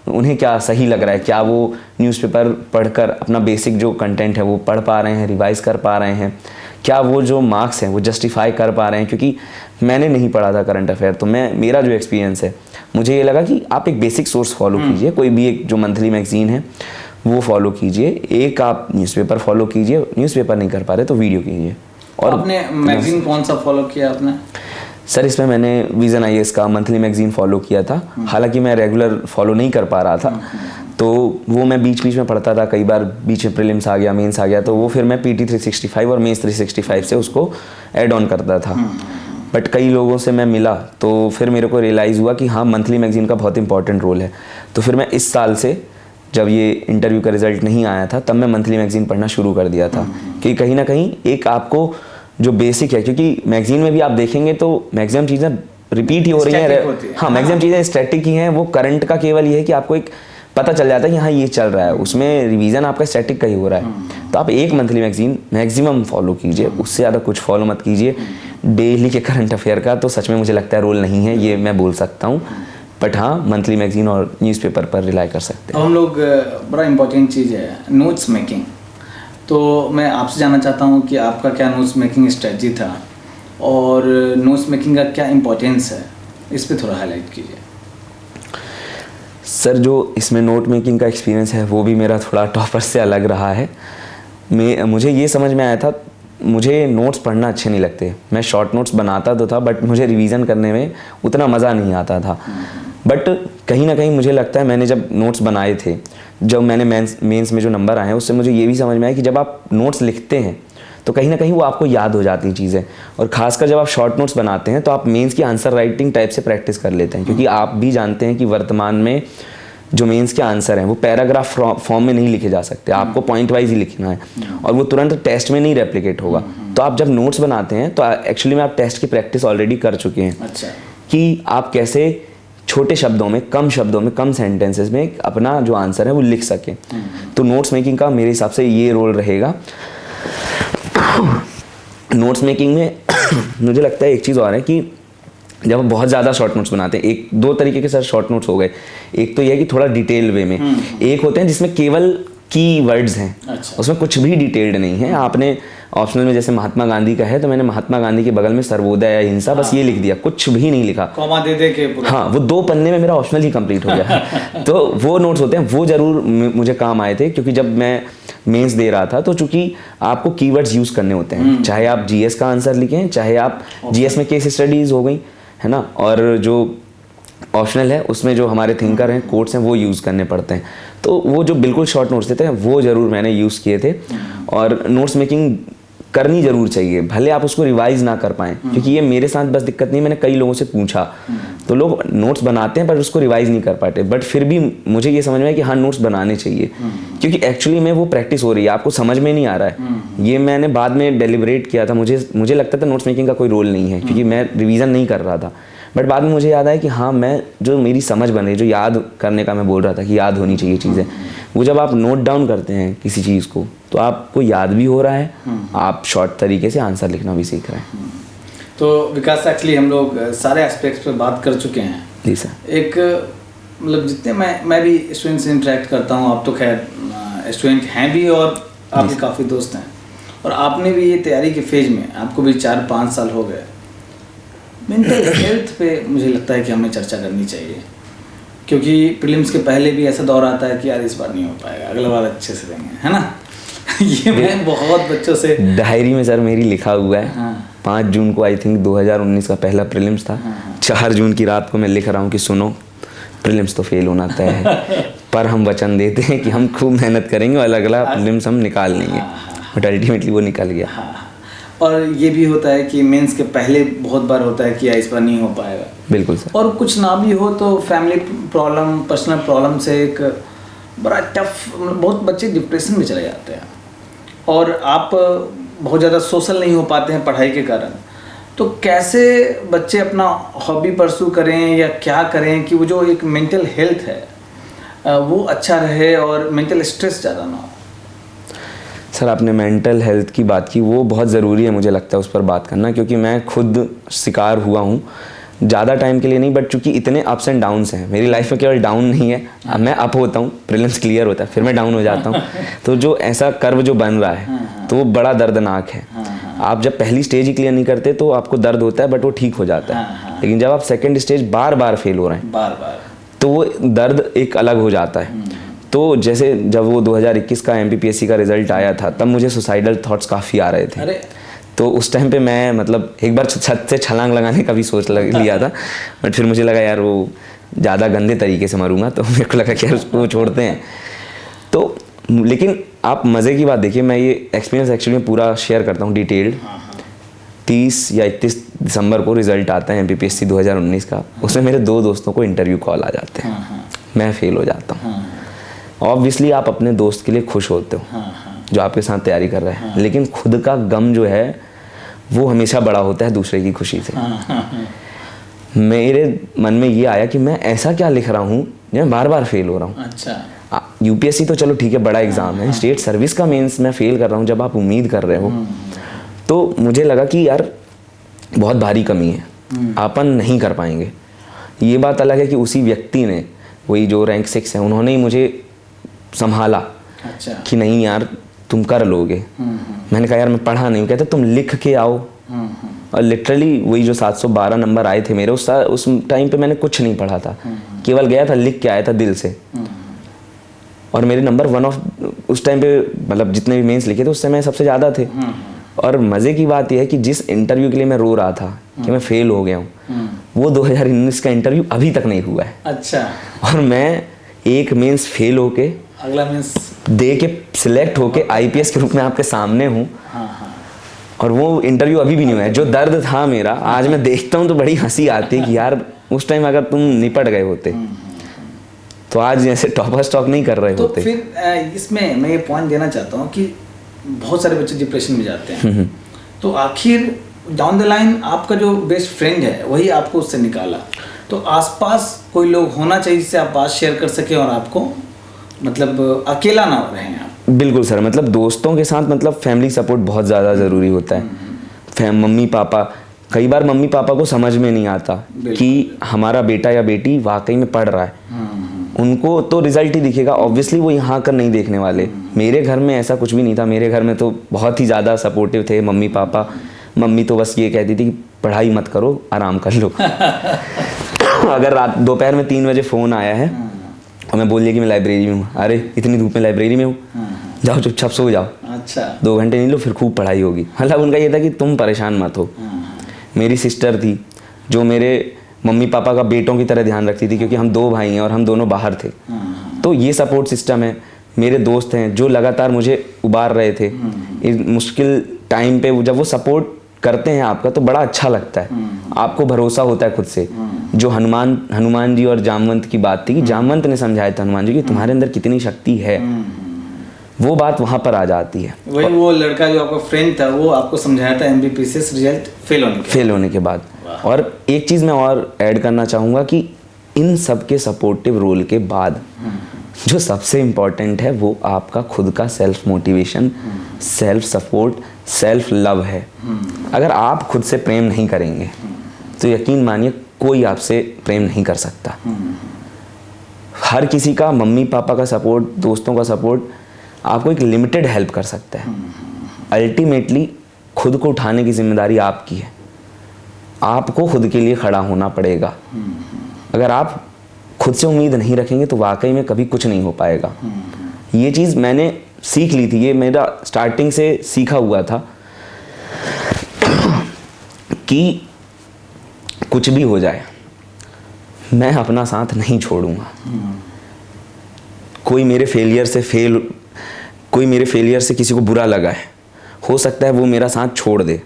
[SPEAKER 2] उन्हें क्या सही लग रहा है। क्या वो न्यूज़पेपर पढ़कर अपना बेसिक जो कंटेंट है वो पढ़ पा रहे हैं, रिवाइज कर पा रहे हैं, क्या वो जो मार्क्स हैं वो जस्टिफाई कर पा रहे हैं। क्योंकि मैंने नहीं पढ़ा था करंट अफेयर, तो मेरा जो एक्सपीरियंस है, मुझे ये लगा कि आप एक बेसिक सोर्स फॉलो कीजिए, कोई भी एक जो मंथली मैगजीन है वो फॉलो कीजिए, एक आप न्यूज़पेपर फॉलो कीजिए, न्यूज़पेपर नहीं कर पा रहे तो वीडियो कीजिए। और
[SPEAKER 1] आपने मैगजीन कौन सा फॉलो किया आपने?
[SPEAKER 2] सर इसमें मैंने विजन IAS का मंथली मैगजीन फॉलो किया था। हालांकि मैं रेगुलर फॉलो नहीं कर पा रहा था, तो वो मैं बीच बीच में पढ़ता था। कई बार बीच में प्रीलिम्स आ गया, मेंस आ गया, तो वो फिर मैं PT 365 और मेंस 365 से उसको ऐड ऑन करता था। बट कई लोगों से मैं मिला तो फिर मेरे को रियलाइज़ हुआ कि हाँ, मंथली मैगजीन का बहुत इंपॉर्टेंट रोल है। तो फिर मैं इस साल से, जब ये इंटरव्यू का रिजल्ट नहीं आया था, तब मैं मंथली मैगजीन पढ़ना शुरू कर दिया था कि कहीं ना कहीं एक आपको जो बेसिक है, क्योंकि मैगजीन में भी आप देखेंगे तो मैक्सिमम चीज़ें रिपीट ही हो रही हैं। हाँ, मैक्सिमम चीज़ें स्टैटिक ही हैं। वो करंट का केवल ये है कि आपको एक पता चल जाता है कि हाँ ये चल रहा है, उसमें रिवीजन आपका स्टैटिक का ही हो रहा है। तो आप एक मंथली मैगजीन मैक्सिमम फॉलो कीजिए, उससे ज़्यादा कुछ फॉलो मत कीजिए। डेली के करंट अफेयर का तो सच में मुझे लगता है रोल नहीं है, ये मैं बोल सकता हूँ। बट हाँ, मंथली मैगजीन और न्यूज़पेपर पर रिलाई कर सकते हैं।
[SPEAKER 1] हम लोग, बड़ा इंपॉर्टेंट चीज़ है नोट्स मेकिंग। तो मैं आपसे जानना चाहता हूँ कि आपका क्या नोट्स मेकिंग स्ट्रेटजी था और नोट्स मेकिंग का क्या इम्पोर्टेंस है, इस पे थोड़ा हाईलाइट कीजिए।
[SPEAKER 2] सर जो इसमें नोट मेकिंग का एक्सपीरियंस है वो भी मेरा थोड़ा टॉपर से अलग रहा है। मुझे ये समझ में आया था, मुझे नोट्स पढ़ना अच्छे नहीं लगते। मैं शॉर्ट नोट्स बनाता तो था, बट मुझे रिवीजन करने में उतना मज़ा नहीं आता था। बट कहीं ना कहीं मुझे लगता है मैंने जब नोट्स बनाए थे, जब मैंने मेंस में जो नंबर आए हैं, उससे मुझे ये भी समझ में आया कि जब आप नोट्स लिखते हैं तो कहीं ना कहीं वो आपको याद हो जाती चीज़ें। और ख़ासकर जब आप शॉर्ट नोट्स बनाते हैं तो आप मेंस की आंसर राइटिंग टाइप से प्रैक्टिस कर लेते हैं, क्योंकि आप भी जानते हैं कि वर्तमान में जो मेंस के आंसर हैं वो पैराग्राफ फॉर्म में नहीं लिखे जा सकते, आपको पॉइंट वाइज ही लिखना है और वो तुरंत टेस्ट में नहीं रेप्लिकेट होगा। तो आप जब नोट्स बनाते हैं तो एक्चुअली में आप टेस्ट की प्रैक्टिस ऑलरेडी कर चुके हैं।
[SPEAKER 1] अच्छा।
[SPEAKER 2] कि आप कैसे छोटे शब्दों में, कम शब्दों में, कम सेंटेंसेस में अपना जो आंसर है वो लिख सकें। तो नोट्स मेकिंग का मेरे हिसाब से ये रोल रहेगा। नोट्स मेकिंग में मुझे लगता है एक चीज़ और है कि जब हम बहुत ज़्यादा शॉर्ट नोट्स बनाते हैं, एक दो तरीके के सर शॉर्ट नोट्स हो गए। एक तो यह है कि थोड़ा डिटेल वे में, एक होते हैं जिसमें केवल की वर्ड्स हैं,
[SPEAKER 1] अच्छा।
[SPEAKER 2] उसमें कुछ भी डिटेल्ड नहीं है। आपने ऑप्शनल में जैसे महात्मा गांधी का है तो मैंने महात्मा गांधी के बगल में सर्वोदय या हिंसा बस ये लिख दिया, कुछ भी नहीं लिखा,
[SPEAKER 1] कॉमा दे के पूरा।
[SPEAKER 2] हाँ, वो 2 पन्ने में मेरा ऑप्शनल ही कंप्लीट हो गया। तो वो नोट्स होते हैं, वो जरूर मुझे काम आए थे, क्योंकि जब मैं मेंस दे रहा था तो चूंकि आपको कीवर्ड्स यूज करने होते हैं, चाहे आप जीएस का आंसर लिखें, चाहे आप जीएस में केस स्टडीज हो गई है ना, और जो ऑप्शनल है उसमें जो हमारे थिंकर हैं, कोट्स हैं, वो यूज़ करने पड़ते हैं। तो वो जो बिल्कुल शॉर्ट नोट्स देते हैं वो ज़रूर मैंने यूज़ किए थे। और नोट्स मेकिंग करनी ज़रूर चाहिए, भले आप उसको रिवाइज ना कर पाएँ, क्योंकि ये मेरे साथ बस दिक्कत नहीं, मैंने कई लोगों से पूछा तो लोग नोट्स बनाते हैं पर उसको रिवाइज नहीं कर पाते। बट फिर भी मुझे ये समझ में आया कि हाँ, नोट्स बनाने चाहिए, क्योंकि एक्चुअली में वो प्रैक्टिस हो रही है, आपको समझ में नहीं आ रहा है। ये मैंने बाद में डेलिब्रेट किया था, मुझे लगता था नोट्स मेकिंग का कोई रोल नहीं है, क्योंकि मैं रिवीजन नहीं कर रहा था। बट बाद में मुझे याद आया कि हाँ, मैं जो मेरी समझ बन रही, जो याद करने का मैं बोल रहा था कि याद होनी चाहिए चीज़ें, वो जब आप नोट डाउन करते हैं किसी चीज़ को तो आपको याद भी हो रहा है, आप शॉर्ट तरीके से आंसर लिखना भी सीख रहे हैं।
[SPEAKER 1] तो विकास, एक्चुअली हम लोग सारे एस्पेक्ट्स पे बात कर चुके हैं।
[SPEAKER 2] जी सर।
[SPEAKER 1] एक मतलब जितने मैं भी स्टूडेंट से इंटरेक्ट करता हूँ, आप तो खैर स्टूडेंट हैं भी और आपके काफ़ी दोस्त हैं, और आपने भी ये तैयारी के फेज में, आपको भी 4-5 साल हो गए। मेंटल हेल्थ पे मुझे लगता है कि हमें चर्चा करनी चाहिए, क्योंकि प्रीलिम्स के पहले भी ऐसा दौर आता है कि यार इस बार नहीं हो पाएगा, अगला बार अच्छे से देंगे, है ना। ये मैं बहुत बच्चों से
[SPEAKER 2] डायरी में सर मेरी लिखा हुआ है।
[SPEAKER 1] हाँ।
[SPEAKER 2] 5 जून को आई थिंक 2019 का पहला प्रीलिम्स था। 4 जून की रात को मैं लिख रहा हूँ कि सुनो, प्रीलिम्स तो फेल होना तय है, पर हम वचन देते हैं कि हम खूब मेहनत करेंगे और अगला प्रीलिम्स हम निकाल लेंगे। बट अल्टीमेटली वो निकल गया।
[SPEAKER 1] और ये भी होता है कि मेंस के पहले बहुत बार होता है कि इस बार नहीं हो पाएगा।
[SPEAKER 2] बिल्कुल सर।
[SPEAKER 1] और कुछ ना भी हो तो फैमिली प्रॉब्लम, पर्सनल प्रॉब्लम से एक बड़ा टफ, बहुत बच्चे डिप्रेशन में चले जाते हैं, और आप बहुत ज़्यादा सोशल नहीं हो पाते हैं पढ़ाई के कारण। तो कैसे बच्चे अपना हॉबी परस्यू करें या क्या करें कि वो जो एक मेंटल हेल्थ है वो अच्छा रहे और मेंटल स्ट्रेस ज़्यादा ना हो?
[SPEAKER 2] सर, आपने मेंटल हेल्थ की बात की, वो बहुत ज़रूरी है मुझे लगता है उस पर बात करना, क्योंकि मैं खुद शिकार हुआ हूँ, ज़्यादा टाइम के लिए नहीं, बट चूंकि इतने अप्स एंड डाउन्स हैं मेरी लाइफ में, केवल डाउन नहीं है, अब मैं अप होता हूँ, प्रीलिम्स क्लियर होता है, फिर मैं डाउन हो जाता हूँ। तो जो ऐसा कर्व जो बन रहा है तो वो बड़ा दर्दनाक है। आप जब पहली स्टेज ही क्लियर नहीं करते तो आपको दर्द होता है, बट वो ठीक हो जाता है। लेकिन जब आप सेकेंड स्टेज बार बार फेल हो रहे हैं तो वो दर्द एक अलग हो जाता है। तो जैसे जब वो 2021 का MPPSC का रिजल्ट आया था, तब मुझे सुसाइडल थॉट्स काफ़ी आ रहे थे। तो उस टाइम पे मैं मतलब एक बार छत से छलांग लगाने का भी सोच लिया था, बट फिर मुझे लगा यार वो ज़्यादा गंदे तरीके से मरूंगा, तो मेरे को लगा कि यार उसको छोड़ते हैं। तो लेकिन आप मज़े की बात देखिए, मैं ये एक्सपीरियंस एक्चुअली में पूरा शेयर करता हूँ डिटेल्ड। 30 या 31 दिसंबर को रिजल्ट आता है MPPSC 2019 का, उसमें मेरे 2 दोस्तों को इंटरव्यू कॉल आ जाते हैं, मैं फेल हो जाता हूँ। ऑब्वियसली आप अपने दोस्त के लिए खुश होते हो जो आपके साथ तैयारी कर रहे हैं, लेकिन खुद का गम जो है वो हमेशा बड़ा होता है दूसरे की खुशी से। मेरे मन में ये आया कि मैं ऐसा क्या लिख रहा हूँ मैं बार बार फेल हो रहा हूँ।
[SPEAKER 1] अच्छा।
[SPEAKER 2] UPSC तो चलो ठीक है, बड़ा एग्जाम है, स्टेट सर्विस का मेंस मैं फेल कर रहा हूँ जब आप उम्मीद कर रहे हो। तो मुझे लगा कि यार बहुत भारी कमी है, अपन नहीं कर पाएंगे। ये बात अलग है कि उसी व्यक्ति ने, वही जो रैंक 6 है, उन्होंने ही मुझे संभाला।
[SPEAKER 1] अच्छा।
[SPEAKER 2] कि नहीं यार तुम कर लोगे। मैंने कहा यार मैं पढ़ा नहीं, कहते तुम लिख के आओ। और लिटरली वही जो 712 नंबर आए थे मेरे, उस टाइम पे मैंने कुछ नहीं पढ़ा था, केवल गया था, लिख के आया था दिल से। और मेरे नंबर 1 ऑफ उस टाइम पे, मतलब जितने भी मेंस लिखे थे उस समय सबसे ज़्यादा थे। और मज़े की बात यह है कि जिस इंटरव्यू के लिए मैं रो रहा था कि मैं फेल हो गया हूँ, वो 2019 का इंटरव्यू अभी तक नहीं हुआ है।
[SPEAKER 1] अच्छा।
[SPEAKER 2] और मैं एक मेंस फेल होके,
[SPEAKER 1] अगला मेंस
[SPEAKER 2] दे के, सिलेक्ट होके IPS के रूप में आपके सामने हूँ। और वो इंटरव्यू अभी भी नहीं हुआ है। जो दर्द था मेरा, आज मैं देखता हूँ तो बड़ी हंसी आती है कि यार उस टाइम अगर तुम निपट गए होते तो आज जैसे टॉपर स्टॉक नहीं कर रहे होते।
[SPEAKER 1] तो फिर इसमें मैं ये पॉइंट देना चाहता हूँ कि बहुत सारे बच्चे डिप्रेशन में जाते हैं, तो आखिर डाउन द लाइन आपका जो बेस्ट फ्रेंड है वही आपको उससे निकाला। तो आसपास कोई लोग होना चाहिए जिससे आप बात शेयर कर सके और आपको मतलब अकेला ना रहें आप।
[SPEAKER 2] बिल्कुल सर, मतलब दोस्तों के साथ मतलब फैमिली सपोर्ट बहुत ज़्यादा ज़रूरी होता है। मम्मी पापा, कई बार मम्मी पापा को समझ में नहीं आता कि हमारा बेटा या बेटी वाकई में पढ़ रहा है। उनको तो रिजल्ट ही दिखेगा, ऑब्वियसली वो यहाँ कर नहीं देखने वाले। मेरे घर में ऐसा कुछ भी नहीं था। मेरे घर में तो बहुत ही ज़्यादा सपोर्टिव थे मम्मी पापा। मम्मी तो बस ये कहती थी कि पढ़ाई मत करो, आराम कर लो। अगर रात दोपहर में 3 बजे फ़ोन आया है और मैं बोल दिया कि मैं लाइब्रेरी में हूँ, अरे इतनी धूप में लाइब्रेरी में हूँ, जाओ चुपचाप सो जाओ।
[SPEAKER 1] अच्छा,
[SPEAKER 2] 2 घंटे नहीं लो, फिर खूब पढ़ाई होगी। मतलब उनका ये था कि तुम परेशान मत हो। मेरी सिस्टर थी जो मेरे मम्मी पापा का बेटों की तरह ध्यान रखती थी, क्योंकि हम 2 भाई हैं और हम दोनों बाहर थे। तो ये सपोर्ट सिस्टम है। मेरे दोस्त हैं जो लगातार मुझे उबार रहे थे इस मुश्किल टाइम पे। जब वो सपोर्ट करते हैं आपका तो बड़ा अच्छा लगता है, आपको भरोसा होता है खुद से। जो हनुमान जी और जामवंत की बात थी कि जामवंत ने समझाया था हनुमान जी कि तुम्हारे अंदर कितनी शक्ति है, वो बात वहाँ पर आ जाती है।
[SPEAKER 1] वही वो लड़का जो आपका फ्रेंड था वो आपको समझाया था MBBS रिजल्ट फेल होने के बाद।
[SPEAKER 2] और एक चीज़ मैं और ऐड करना चाहूँगा कि इन सब के सपोर्टिव रोल के बाद जो सबसे इम्पॉर्टेंट है वो आपका खुद का self motivation, self support, self love है। अगर आप खुद से प्रेम नहीं करेंगे तो यकीन मानिए कोई आपसे प्रेम नहीं कर सकता। हर किसी का मम्मी पापा का सपोर्ट, दोस्तों का सपोर्ट आपको एक लिमिटेड हेल्प कर सकता है। अल्टीमेटली खुद को उठाने की जिम्मेदारी आपकी है। आपको खुद के लिए खड़ा होना पड़ेगा। अगर आप खुद से उम्मीद नहीं रखेंगे तो वाकई में कभी कुछ नहीं हो पाएगा। ये चीज़ मैंने सीख ली थी, ये मेरा स्टार्टिंग से सीखा हुआ था कि कुछ भी हो जाए मैं अपना साथ नहीं छोड़ूंगा। कोई मेरे फेलियर से किसी को बुरा लगा है, हो सकता है वो मेरा साथ छोड़ दे,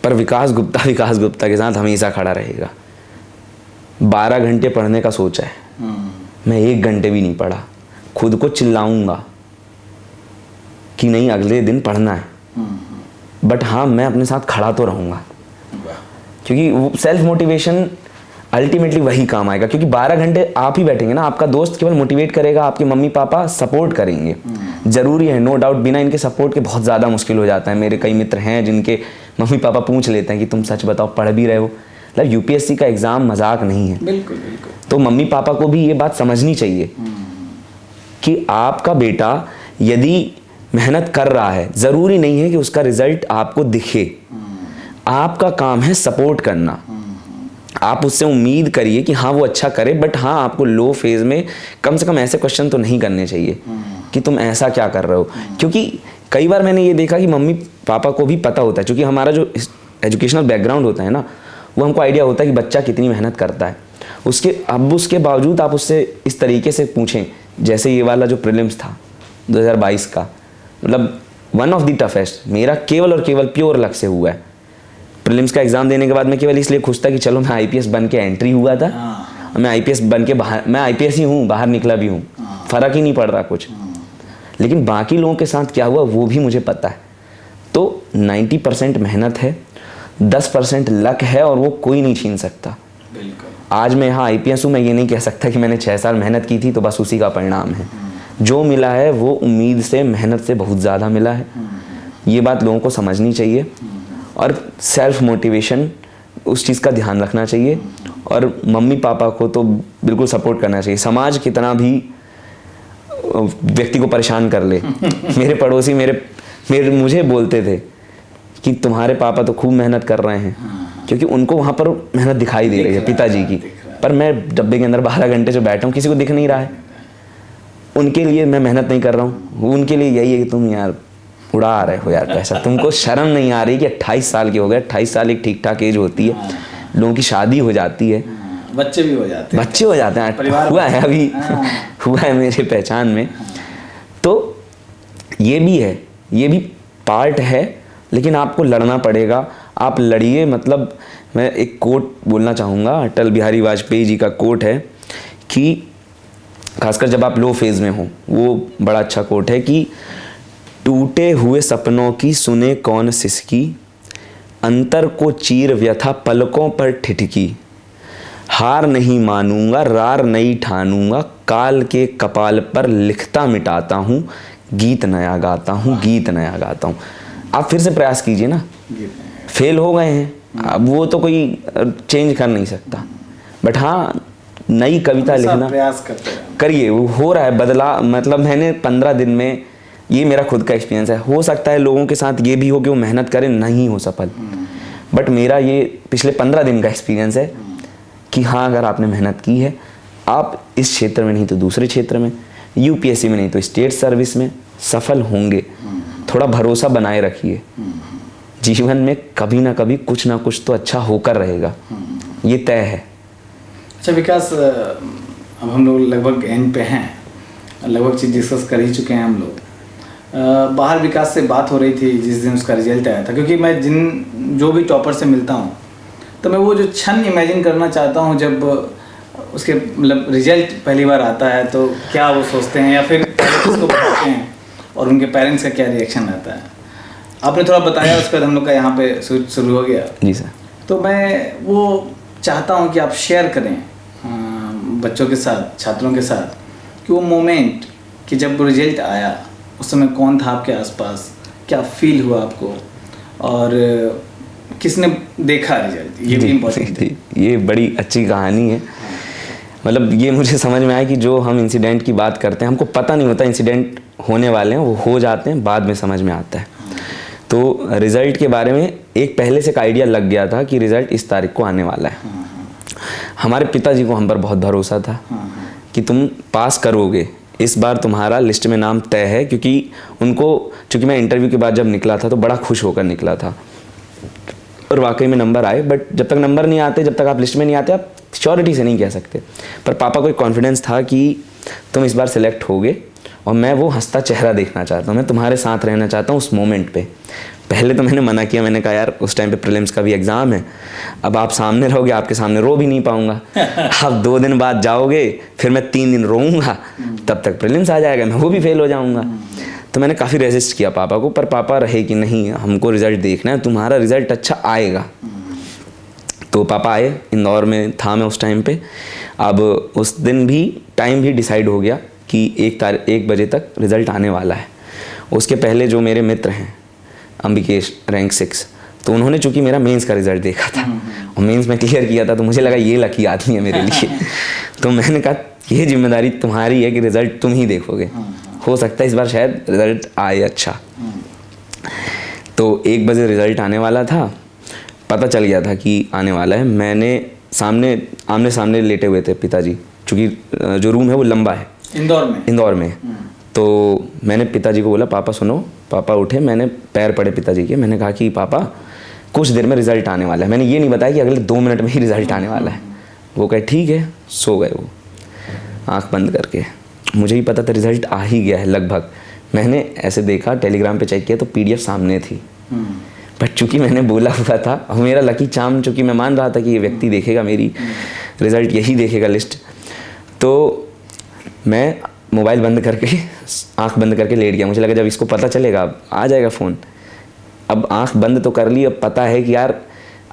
[SPEAKER 2] पर विकास गुप्ता के साथ हमेशा खड़ा रहेगा। 12 घंटे पढ़ने का सोचा है, मैं 1 घंटे भी नहीं पढ़ा। खुद को चिल्लाऊंगा कि नहीं अगले दिन पढ़ना है, बट हाँ मैं अपने साथ खड़ा तो रहूँगा, क्योंकि वो सेल्फ मोटिवेशन अल्टीमेटली वही काम आएगा। क्योंकि 12 घंटे आप ही बैठेंगे ना, आपका दोस्त केवल मोटिवेट करेगा, आपके मम्मी पापा सपोर्ट करेंगे। ज़रूरी है, नो डाउट, बिना इनके सपोर्ट के बहुत ज़्यादा मुश्किल हो जाता है। मेरे कई मित्र हैं जिनके मम्मी पापा पूछ लेते हैं कि तुम सच बताओ पढ़ भी रहे हो। मतलब UPSC का एग्ज़ाम मजाक नहीं है।
[SPEAKER 1] बिल्कुल बिल्कुल।
[SPEAKER 2] तो मम्मी पापा को भी ये बात समझनी चाहिए कि आपका बेटा यदि मेहनत कर रहा है, ज़रूरी नहीं है कि उसका रिजल्ट आपको दिखे। आपका काम है सपोर्ट करना। आप उससे उम्मीद करिए कि हाँ वो अच्छा करे, बट हाँ आपको लो फेज़ में कम से कम ऐसे क्वेश्चन तो नहीं करने चाहिए कि तुम ऐसा क्या कर रहे हो। क्योंकि कई बार मैंने ये देखा कि मम्मी पापा को भी पता होता है, क्योंकि हमारा जो एजुकेशनल बैकग्राउंड होता है ना, वो हमको आइडिया होता है कि बच्चा कितनी मेहनत करता है। उसके बावजूद आप उससे इस तरीके से पूछें, जैसे ये वाला जो प्रीलिम्स था 2022 का, मतलब वन ऑफ द टफेस्ट, मेरा केवल और केवल प्योर लक से हुआ है। प्रीलिम्स का एग्ज़ाम देने के बाद मैं केवल इसलिए खुश था कि चलो मैं IPS बन के एंट्री हुआ था, मैं IPS बन के बाहर, मैं IPS ही हूँ, बाहर निकला भी हूँ, फ़र्क ही नहीं पड़ रहा कुछ। लेकिन बाकी लोगों के साथ क्या हुआ वो भी मुझे पता है। तो 90% मेहनत है, 10% लक है, और वो कोई नहीं छीन सकता। आज मैं यहाँ IPS हूँ, मैं ये नहीं कह सकता कि मैंने 6 साल मेहनत की थी तो बस उसी का परिणाम है। जो मिला है वो उम्मीद से, मेहनत से बहुत ज़्यादा मिला है। ये बात लोगों को समझनी चाहिए, और सेल्फ मोटिवेशन उस चीज़ का ध्यान रखना चाहिए, और मम्मी पापा को तो बिल्कुल सपोर्ट करना चाहिए। समाज कितना भी व्यक्ति को परेशान कर ले, मेरे पड़ोसी मुझे बोलते थे कि तुम्हारे पापा तो खूब मेहनत कर रहे हैं, क्योंकि उनको वहाँ पर मेहनत दिखाई दे रही है पिताजी की, पर मैं डब्बे के अंदर 12 घंटे जो बैठा हूँ किसी को दिख नहीं रहा है। उनके लिए मैं मेहनत नहीं कर रहा हूँ, उनके लिए यही है कि तुम यार उड़ा रहे हो यार पैसा, तुमको शर्म नहीं आ रही कि 28 साल के हो गए। 28 साल एक ठीक ठाक एज होती है, लोगों की शादी हो जाती है,
[SPEAKER 1] बच्चे भी हो जाते हैं,
[SPEAKER 2] हुआ है अभी, हुआ है मेरे पहचान में। तो ये भी है, ये भी पार्ट है, लेकिन आपको लड़ना पड़ेगा। आप लड़िए। मतलब मैं एक कोट बोलना चाहूँगा, अटल बिहारी वाजपेयी जी का कोट है कि खासकर जब आप लो फेज़ में हो, वो बड़ा अच्छा कोट है कि टूटे हुए सपनों की सुने कौन सिसकी, अंतर को चीर व्यथा पलकों पर ठिठकी, हार नहीं मानूंगा रार नहीं ठानूंगा, काल के कपाल पर लिखता मिटाता हूँ, गीत नया गाता हूँ, गीत नया गाता हूँ। आप फिर से प्रयास कीजिए ना, फेल हो गए हैं, अब वो तो कोई चेंज कर नहीं सकता, बट हाँ नई कविता लिखना
[SPEAKER 1] प्रयास करते हैं,
[SPEAKER 2] करिए, वो हो रहा है बदला। मतलब मैंने 15 दिन में, ये मेरा खुद का एक्सपीरियंस है, हो सकता है लोगों के साथ ये भी हो कि वो मेहनत करें नहीं हो सफल, बट मेरा ये पिछले 15 दिन का एक्सपीरियंस है कि हाँ अगर आपने मेहनत की है, आप इस क्षेत्र में नहीं तो दूसरे क्षेत्र में, यूपीएससी में नहीं तो स्टेट सर्विस में सफल होंगे। थोड़ा भरोसा बनाए रखिए, जीवन में कभी ना कभी कुछ ना कुछ तो अच्छा होकर रहेगा, ये तय है।
[SPEAKER 1] अच्छा विकास, अब हम लोग लगभग एंड पे हैं, लगभग चीज़ डिस्कस कर ही चुके हैं हम लोग। बाहर विकास से बात हो रही थी जिस दिन उसका रिजल्ट आया था, क्योंकि मैं जो भी टॉपर से मिलता हूँ तो मैं वो जो क्षण इमेजिन करना चाहता हूँ जब उसके मतलब रिजल्ट पहली बार आता है तो क्या वो सोचते हैं या फिर किसको बताते हैं और उनके पेरेंट्स का क्या रिएक्शन रहता है। आपने थोड़ा बताया, उसके बाद हम लोग का यहाँ पे शुरू हो गया।
[SPEAKER 2] जी सर।
[SPEAKER 1] तो मैं वो चाहता हूँ कि आप शेयर करें बच्चों के साथ, छात्रों के साथ, कि वो मोमेंट कि जब रिजल्ट आया उस समय कौन था आपके आसपास, क्या फील हुआ आपको और किसने देखा रिजल्ट, ये भी इम्पोर्टेंट है।
[SPEAKER 2] ये बड़ी अच्छी कहानी है। मतलब ये मुझे समझ में आया कि जो हम इंसिडेंट की बात करते हैं, हमको पता नहीं होता इंसिडेंट होने वाले हैं, वो हो जाते हैं, बाद में समझ में आता है। तो रिज़ल्ट के बारे में एक पहले से एक आइडिया लग गया था कि रिज़ल्ट इस तारीख को आने वाला है। हमारे पिताजी को हम पर बहुत भरोसा था कि तुम पास करोगे, इस बार तुम्हारा लिस्ट में नाम तय है, क्योंकि उनको, चूँकि मैं इंटरव्यू के बाद जब निकला था तो बड़ा खुश होकर निकला था और वाकई में नंबर आए। बट जब तक नंबर नहीं आते, जब तक आप लिस्ट में नहीं आते, आप श्योरिटी से नहीं कह सकते। पर पापा को एक कॉन्फिडेंस था कि तुम इस बार सिलेक्ट होगे और मैं वो हंसता चेहरा देखना चाहता हूँ, मैं तुम्हारे साथ रहना चाहता हूँ उस मोमेंट पे। पहले तो मैंने मना किया, मैंने कहा यार उस टाइम पे प्रीलिम्स का भी एग्ज़ाम है, अब आप सामने रहोगे, आपके सामने रो भी नहीं पाऊँगा। अब 2 दिन बाद जाओगे, फिर मैं 3 दिन रोऊँगा, तब तक प्रीलिम्स आ जाएगा, मैं वो भी फेल हो जाऊँगा। तो मैंने काफ़ी रेजिस्ट किया पापा को, पर पापा रहे कि नहीं हमको रिज़ल्ट देखना है, तुम्हारा रिज़ल्ट अच्छा आएगा। तो पापा आए, इंदौर में था मैं उस टाइम पे। अब उस दिन भी टाइम भी डिसाइड हो गया कि 1 बजे तक रिज़ल्ट आने वाला है। उसके पहले जो मेरे मित्र हैं अंबिकेश रैंक 6, तो उन्होंने चूँकि मेरा मेंस का रिज़ल्ट देखा था और मेंस में क्लियर किया था, तो मुझे लगा ये लकी आदमी है मेरे लिए। तो मैंने कहा ये जिम्मेदारी तुम्हारी है कि रिज़ल्ट तुम ही देखोगे, हो सकता है इस बार शायद रिज़ल्ट आए अच्छा। तो 1 बजे रिज़ल्ट आने वाला था, पता चल गया था कि आने वाला है। मैंने आमने सामने लेटे हुए थे पिताजी, चूँकि जो रूम है वो लंबा है इंदौर में। तो मैंने पिताजी को बोला पापा सुनो, पापा उठे, मैंने पैर पड़े पिताजी के, मैंने कहा कि पापा कुछ देर में रिज़ल्ट आने वाला है। मैंने ये नहीं बताया कि अगले 2 मिनट में ही रिज़ल्ट आने वाला है। वो कहे ठीक है, सो गए वो आँख बंद करके। मुझे ही पता था रिज़ल्ट आ ही गया है लगभग। मैंने ऐसे देखा, टेलीग्राम पे चेक किया तो PDF सामने थी, बट चूँकि मैंने बोला हुआ था और मेरा लकी चार्म, चूँकि मैं मान रहा था कि ये व्यक्ति देखेगा मेरी रिज़ल्ट, यही देखेगा लिस्ट, तो मैं मोबाइल बंद करके आंख बंद करके लेट गया। मुझे लगा जब इसको पता चलेगा अब आ जाएगा फ़ोन। अब आंख बंद तो कर ली, अब पता है कि यार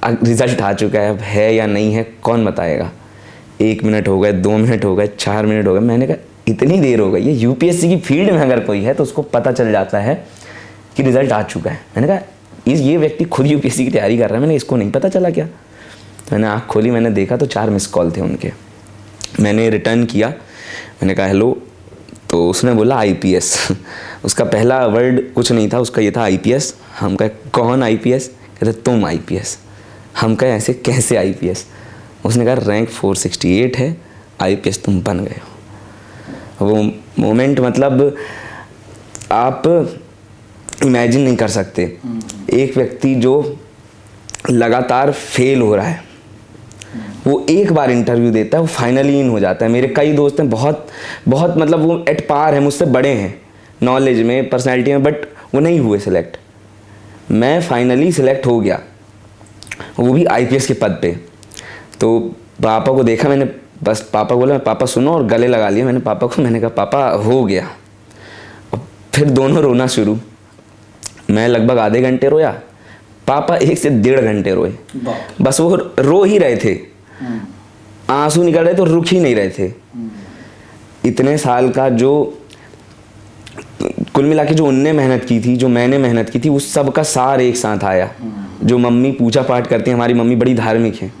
[SPEAKER 2] रिज़ल्ट आ चुका है, अब है या नहीं है कौन बताएगा। 1 मिनट हो गए, 2 मिनट हो गए, 4 मिनट हो गए। मैंने कहा इतनी देर हो गई, ये यूपीएससी की फील्ड में अगर कोई है तो उसको पता चल जाता है कि रिज़ल्ट आ चुका है। मैंने कहा ये व्यक्ति खुद यूपीएससी की तैयारी कर रहा है, मैंने इसको नहीं पता चला क्या। तो मैंने आँख खोली, मैंने देखा तो 4 मिस कॉल थे उनके। मैंने रिटर्न किया, मैंने कहा हेलो, तो उसने बोला IPS। उसका पहला वर्ड कुछ नहीं था, उसका ये था IPS। हम कहे कौन IPS? कहते तुम IPS। हम कहे ऐसे कैसे IPS? उसने कहा रैंक 468 है, IPS तुम बन गए हो। वो मोमेंट मतलब आप इमेजिन नहीं कर सकते। एक व्यक्ति जो लगातार फेल हो रहा है, वो एक बार इंटरव्यू देता है, वो फाइनली इन हो जाता है। मेरे कई दोस्त हैं बहुत मतलब वो एट पार है, मुझसे बड़े हैं नॉलेज में, पर्सनैलिटी में, बट वो नहीं हुए सिलेक्ट। मैं फाइनली सिलेक्ट हो गया, वो भी IPS के पद पे। तो पापा को देखा मैंने, बस पापा बोला पापा सुनो, और गले लगा लिया मैंने पापा को। मैंने कहा पापा हो गया। और फिर दोनों रोना शुरू। मैं लगभग आधे घंटे रोया, पापा 1 से 1.5 घंटे रोए। बस वो रो ही रहे थे, आंसू निकल रहे तो रुक ही नहीं रहे थे। इतने साल का जो कुल मिला के जो उनने मेहनत की थी, जो मैंने मेहनत की थी, उस सब का सार एक साथ आया जो मम्मी पूजा पाठ करती हैं, हमारी मम्मी बड़ी धार्मिक है,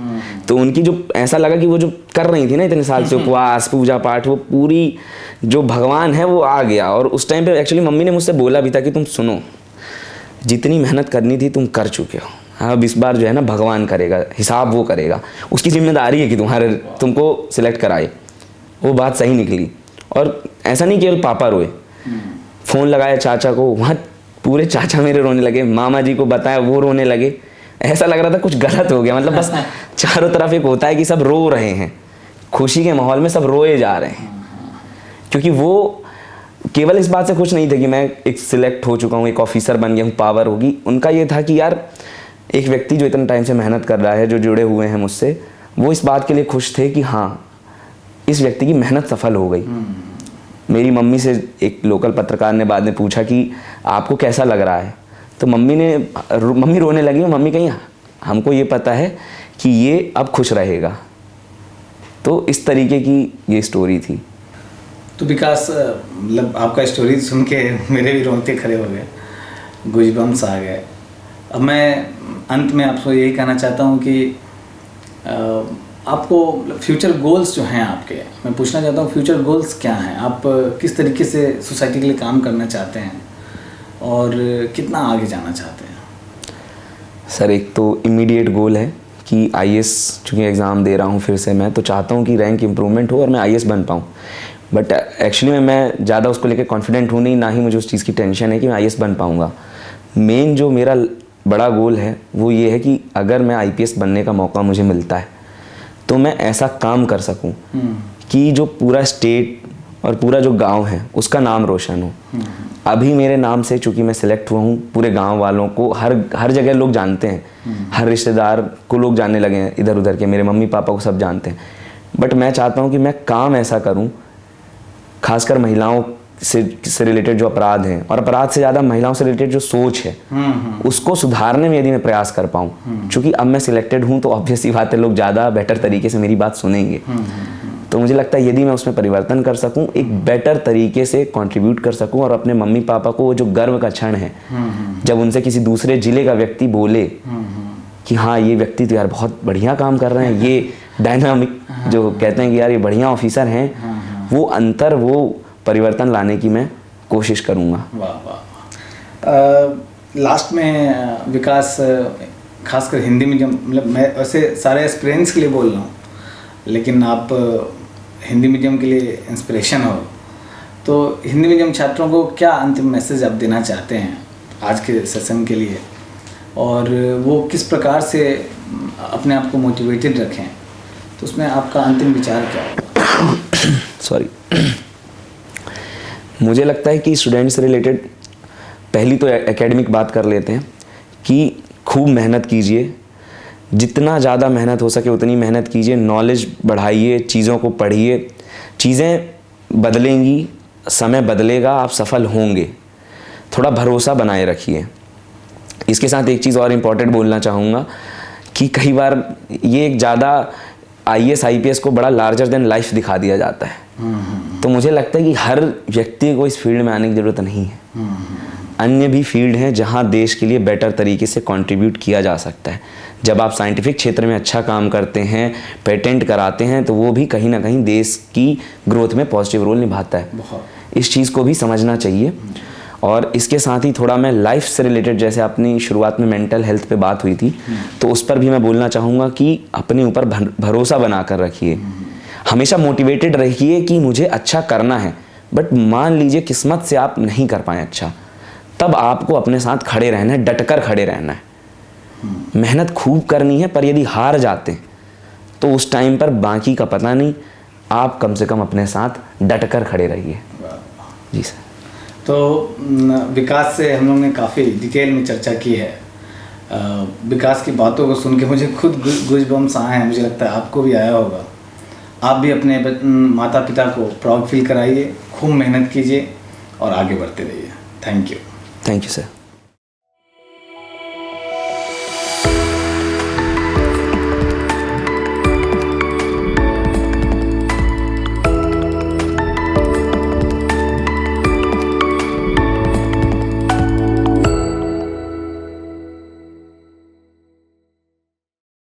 [SPEAKER 2] तो उनकी जो ऐसा लगा कि वो जो कर रही थी ना इतने साल से उपवास पूजा पाठ, वो पूरी जो भगवान है वो आ गया। और उस टाइम पे एक्चुअली मम्मी ने मुझसे बोला भी था कि तुम सुनो, जितनी मेहनत करनी थी तुम कर चुके हो, अब इस बार जो है ना भगवान करेगा, हिसाब वो करेगा, उसकी जिम्मेदारी है कि तुमको सिलेक्ट कराए। वो बात सही निकली। और ऐसा नहीं केवल पापा रोए, फ़ोन लगाया चाचा को, वहाँ पूरे चाचा मेरे रोने लगे, मामा जी को बताया वो रोने लगे। ऐसा लग रहा था कुछ गलत हो गया, मतलब बस चारों तरफ एक होता है कि सब रो रहे हैं, खुशी के माहौल में सब रोए जा रहे हैं, क्योंकि वो केवल इस बात से खुश नहीं थे कि मैं एक सिलेक्ट हो चुका हूँ, एक ऑफिसर बन गया हूँ, पावर होगी। उनका ये था कि यार एक व्यक्ति जो इतने टाइम से मेहनत कर रहा है, जो जुड़े हुए हैं मुझसे, वो इस बात के लिए खुश थे कि हाँ इस व्यक्ति की मेहनत सफल हो गई। मेरी मम्मी से एक लोकल पत्रकार ने बाद में पूछा कि आपको कैसा लग रहा है, तो मम्मी रोने लगी। मम्मी कहीं हमको ये पता है कि ये अब खुश रहेगा। तो इस तरीके की ये स्टोरी थी।
[SPEAKER 1] तो विकास, मतलब आपका स्टोरी सुन के मेरे भी रोंगटे खड़े हो गए, गूज़बम्स आ गए। अब मैं अंत में आपको यही कहना चाहता हूँ कि आपको फ्यूचर गोल्स जो हैं आपके, मैं पूछना चाहता हूँ फ्यूचर गोल्स क्या हैं, आप किस तरीके से सोसाइटी के लिए काम करना चाहते हैं और कितना आगे जाना चाहते हैं?
[SPEAKER 2] सर एक तो इमीडिएट गोल है कि IAS चूँकि एग्ज़ाम दे रहा हूँ फिर से, मैं तो चाहता हूँ कि रैंक इम्प्रूवमेंट हो और मैं IAS बन पाऊँ। बट एक्चुअली मैं ज़्यादा उसको लेकर कॉन्फिडेंट हूँ नहीं, ना ही मुझे उस चीज़ की टेंशन है कि मैं IAS बन पाऊँगा। मेन जो मेरा बड़ा गोल है वो ये है कि अगर मैं IPS बनने का मौका मुझे मिलता है तो मैं ऐसा काम कर सकूं कि जो पूरा स्टेट और पूरा जो गांव है उसका नाम रोशन हो। अभी मेरे नाम से चूंकि मैं सिलेक्ट हुआ हूँ, पूरे गांव वालों को हर जगह लोग जानते हैं, हर रिश्तेदार को लोग जानने लगे हैं, इधर उधर के मेरे मम्मी पापा को सब जानते हैं। बट मैं चाहता हूँ कि मैं काम ऐसा करूँ, खासकर महिलाओं से रिलेटेड जो अपराध हैं, और अपराध से ज़्यादा महिलाओं से रिलेटेड जो सोच है उसको सुधारने में यदि मैं प्रयास कर पाऊँ। चूँकि अब मैं सिलेक्टेड हूँ तो ऑब्वियस सी बात है लोग ज़्यादा बेटर तरीके से मेरी बात सुनेंगे। तो मुझे लगता है यदि मैं उसमें परिवर्तन कर सकूँ, एक बेटर तरीके से कंट्रीब्यूट कर सकूँ और अपने मम्मी पापा को वो जो गर्व का क्षण है जब उनसे किसी दूसरे ज़िले का व्यक्ति बोले कि हाँ ये व्यक्ति तो यार बहुत बढ़िया काम कर रहे हैं, ये डायनामिक जो कहते हैं कि यार ये बढ़िया ऑफिसर हैं, वो अंतर वो परिवर्तन लाने की मैं कोशिश करूँगा।
[SPEAKER 1] वाह वाह। लास्ट में विकास, खासकर हिंदी में, जब मतलब मैं वैसे सारे एस्पिरेंट्स के लिए बोल रहा हूँ, लेकिन आप हिंदी मीडियम के लिए इंस्पिरेशन हो, तो हिंदी मीडियम छात्रों को क्या अंतिम मैसेज आप देना चाहते हैं आज के सेशन के लिए, और वो किस प्रकार से अपने आप को मोटिवेटेड रखें, तो उसमें आपका अंतिम विचार क्या होगा?
[SPEAKER 2] सॉरी मुझे लगता है कि स्टूडेंट्स से रिलेटेड पहली तो एकेडमिक बात कर लेते हैं कि खूब मेहनत कीजिए, जितना ज़्यादा मेहनत हो सके उतनी मेहनत कीजिए, नॉलेज बढ़ाइए, चीज़ों को पढ़िए, चीज़ें बदलेंगी, समय बदलेगा, आप सफल होंगे, थोड़ा भरोसा बनाए रखिए। इसके साथ एक चीज़ और इम्पॉर्टेंट बोलना चाहूँगा कि कई बार ये एक ज़्यादा IAS IPS को बड़ा लार्जर देन लाइफ दिखा दिया जाता है, तो मुझे लगता है कि हर व्यक्ति को इस फील्ड में आने की ज़रूरत नहीं है। अन्य भी फील्ड हैं जहां देश के लिए बेटर तरीके से कंट्रीब्यूट किया जा सकता है। जब आप साइंटिफिक क्षेत्र में अच्छा काम करते हैं, पेटेंट कराते हैं, तो वो भी कहीं ना कहीं देश की ग्रोथ में पॉजिटिव रोल निभाता है। इस चीज़ को भी समझना चाहिए। और इसके साथ ही थोड़ा मैं लाइफ से रिलेटेड, जैसे अपनी शुरुआत में मेंटल हेल्थ पे बात हुई थी, तो उस पर भी मैं बोलना चाहूँगा कि अपने ऊपर भरोसा बना कर रखिए, हमेशा मोटिवेटेड रहिए कि मुझे अच्छा करना है। बट मान लीजिए किस्मत से आप नहीं कर पाए अच्छा, तब आपको अपने साथ खड़े रहना है, डटकर खड़े रहना है, मेहनत खूब करनी है। पर यदि हार जाते तो उस टाइम पर बाकी का पता नहीं, आप कम से कम अपने साथ डटकर खड़े रहिए। जी सर।
[SPEAKER 1] तो विकास से हम लोग ने काफ़ी डिटेल में चर्चा की है। विकास की बातों को सुन के मुझे खुद गूज़बम्स आए हैं, मुझे लगता है आपको भी आया होगा। आप भी अपने माता पिता को प्राउड फील कराइए, खूब मेहनत कीजिए और आगे बढ़ते रहिए। Thank you.
[SPEAKER 2] Thank you sir.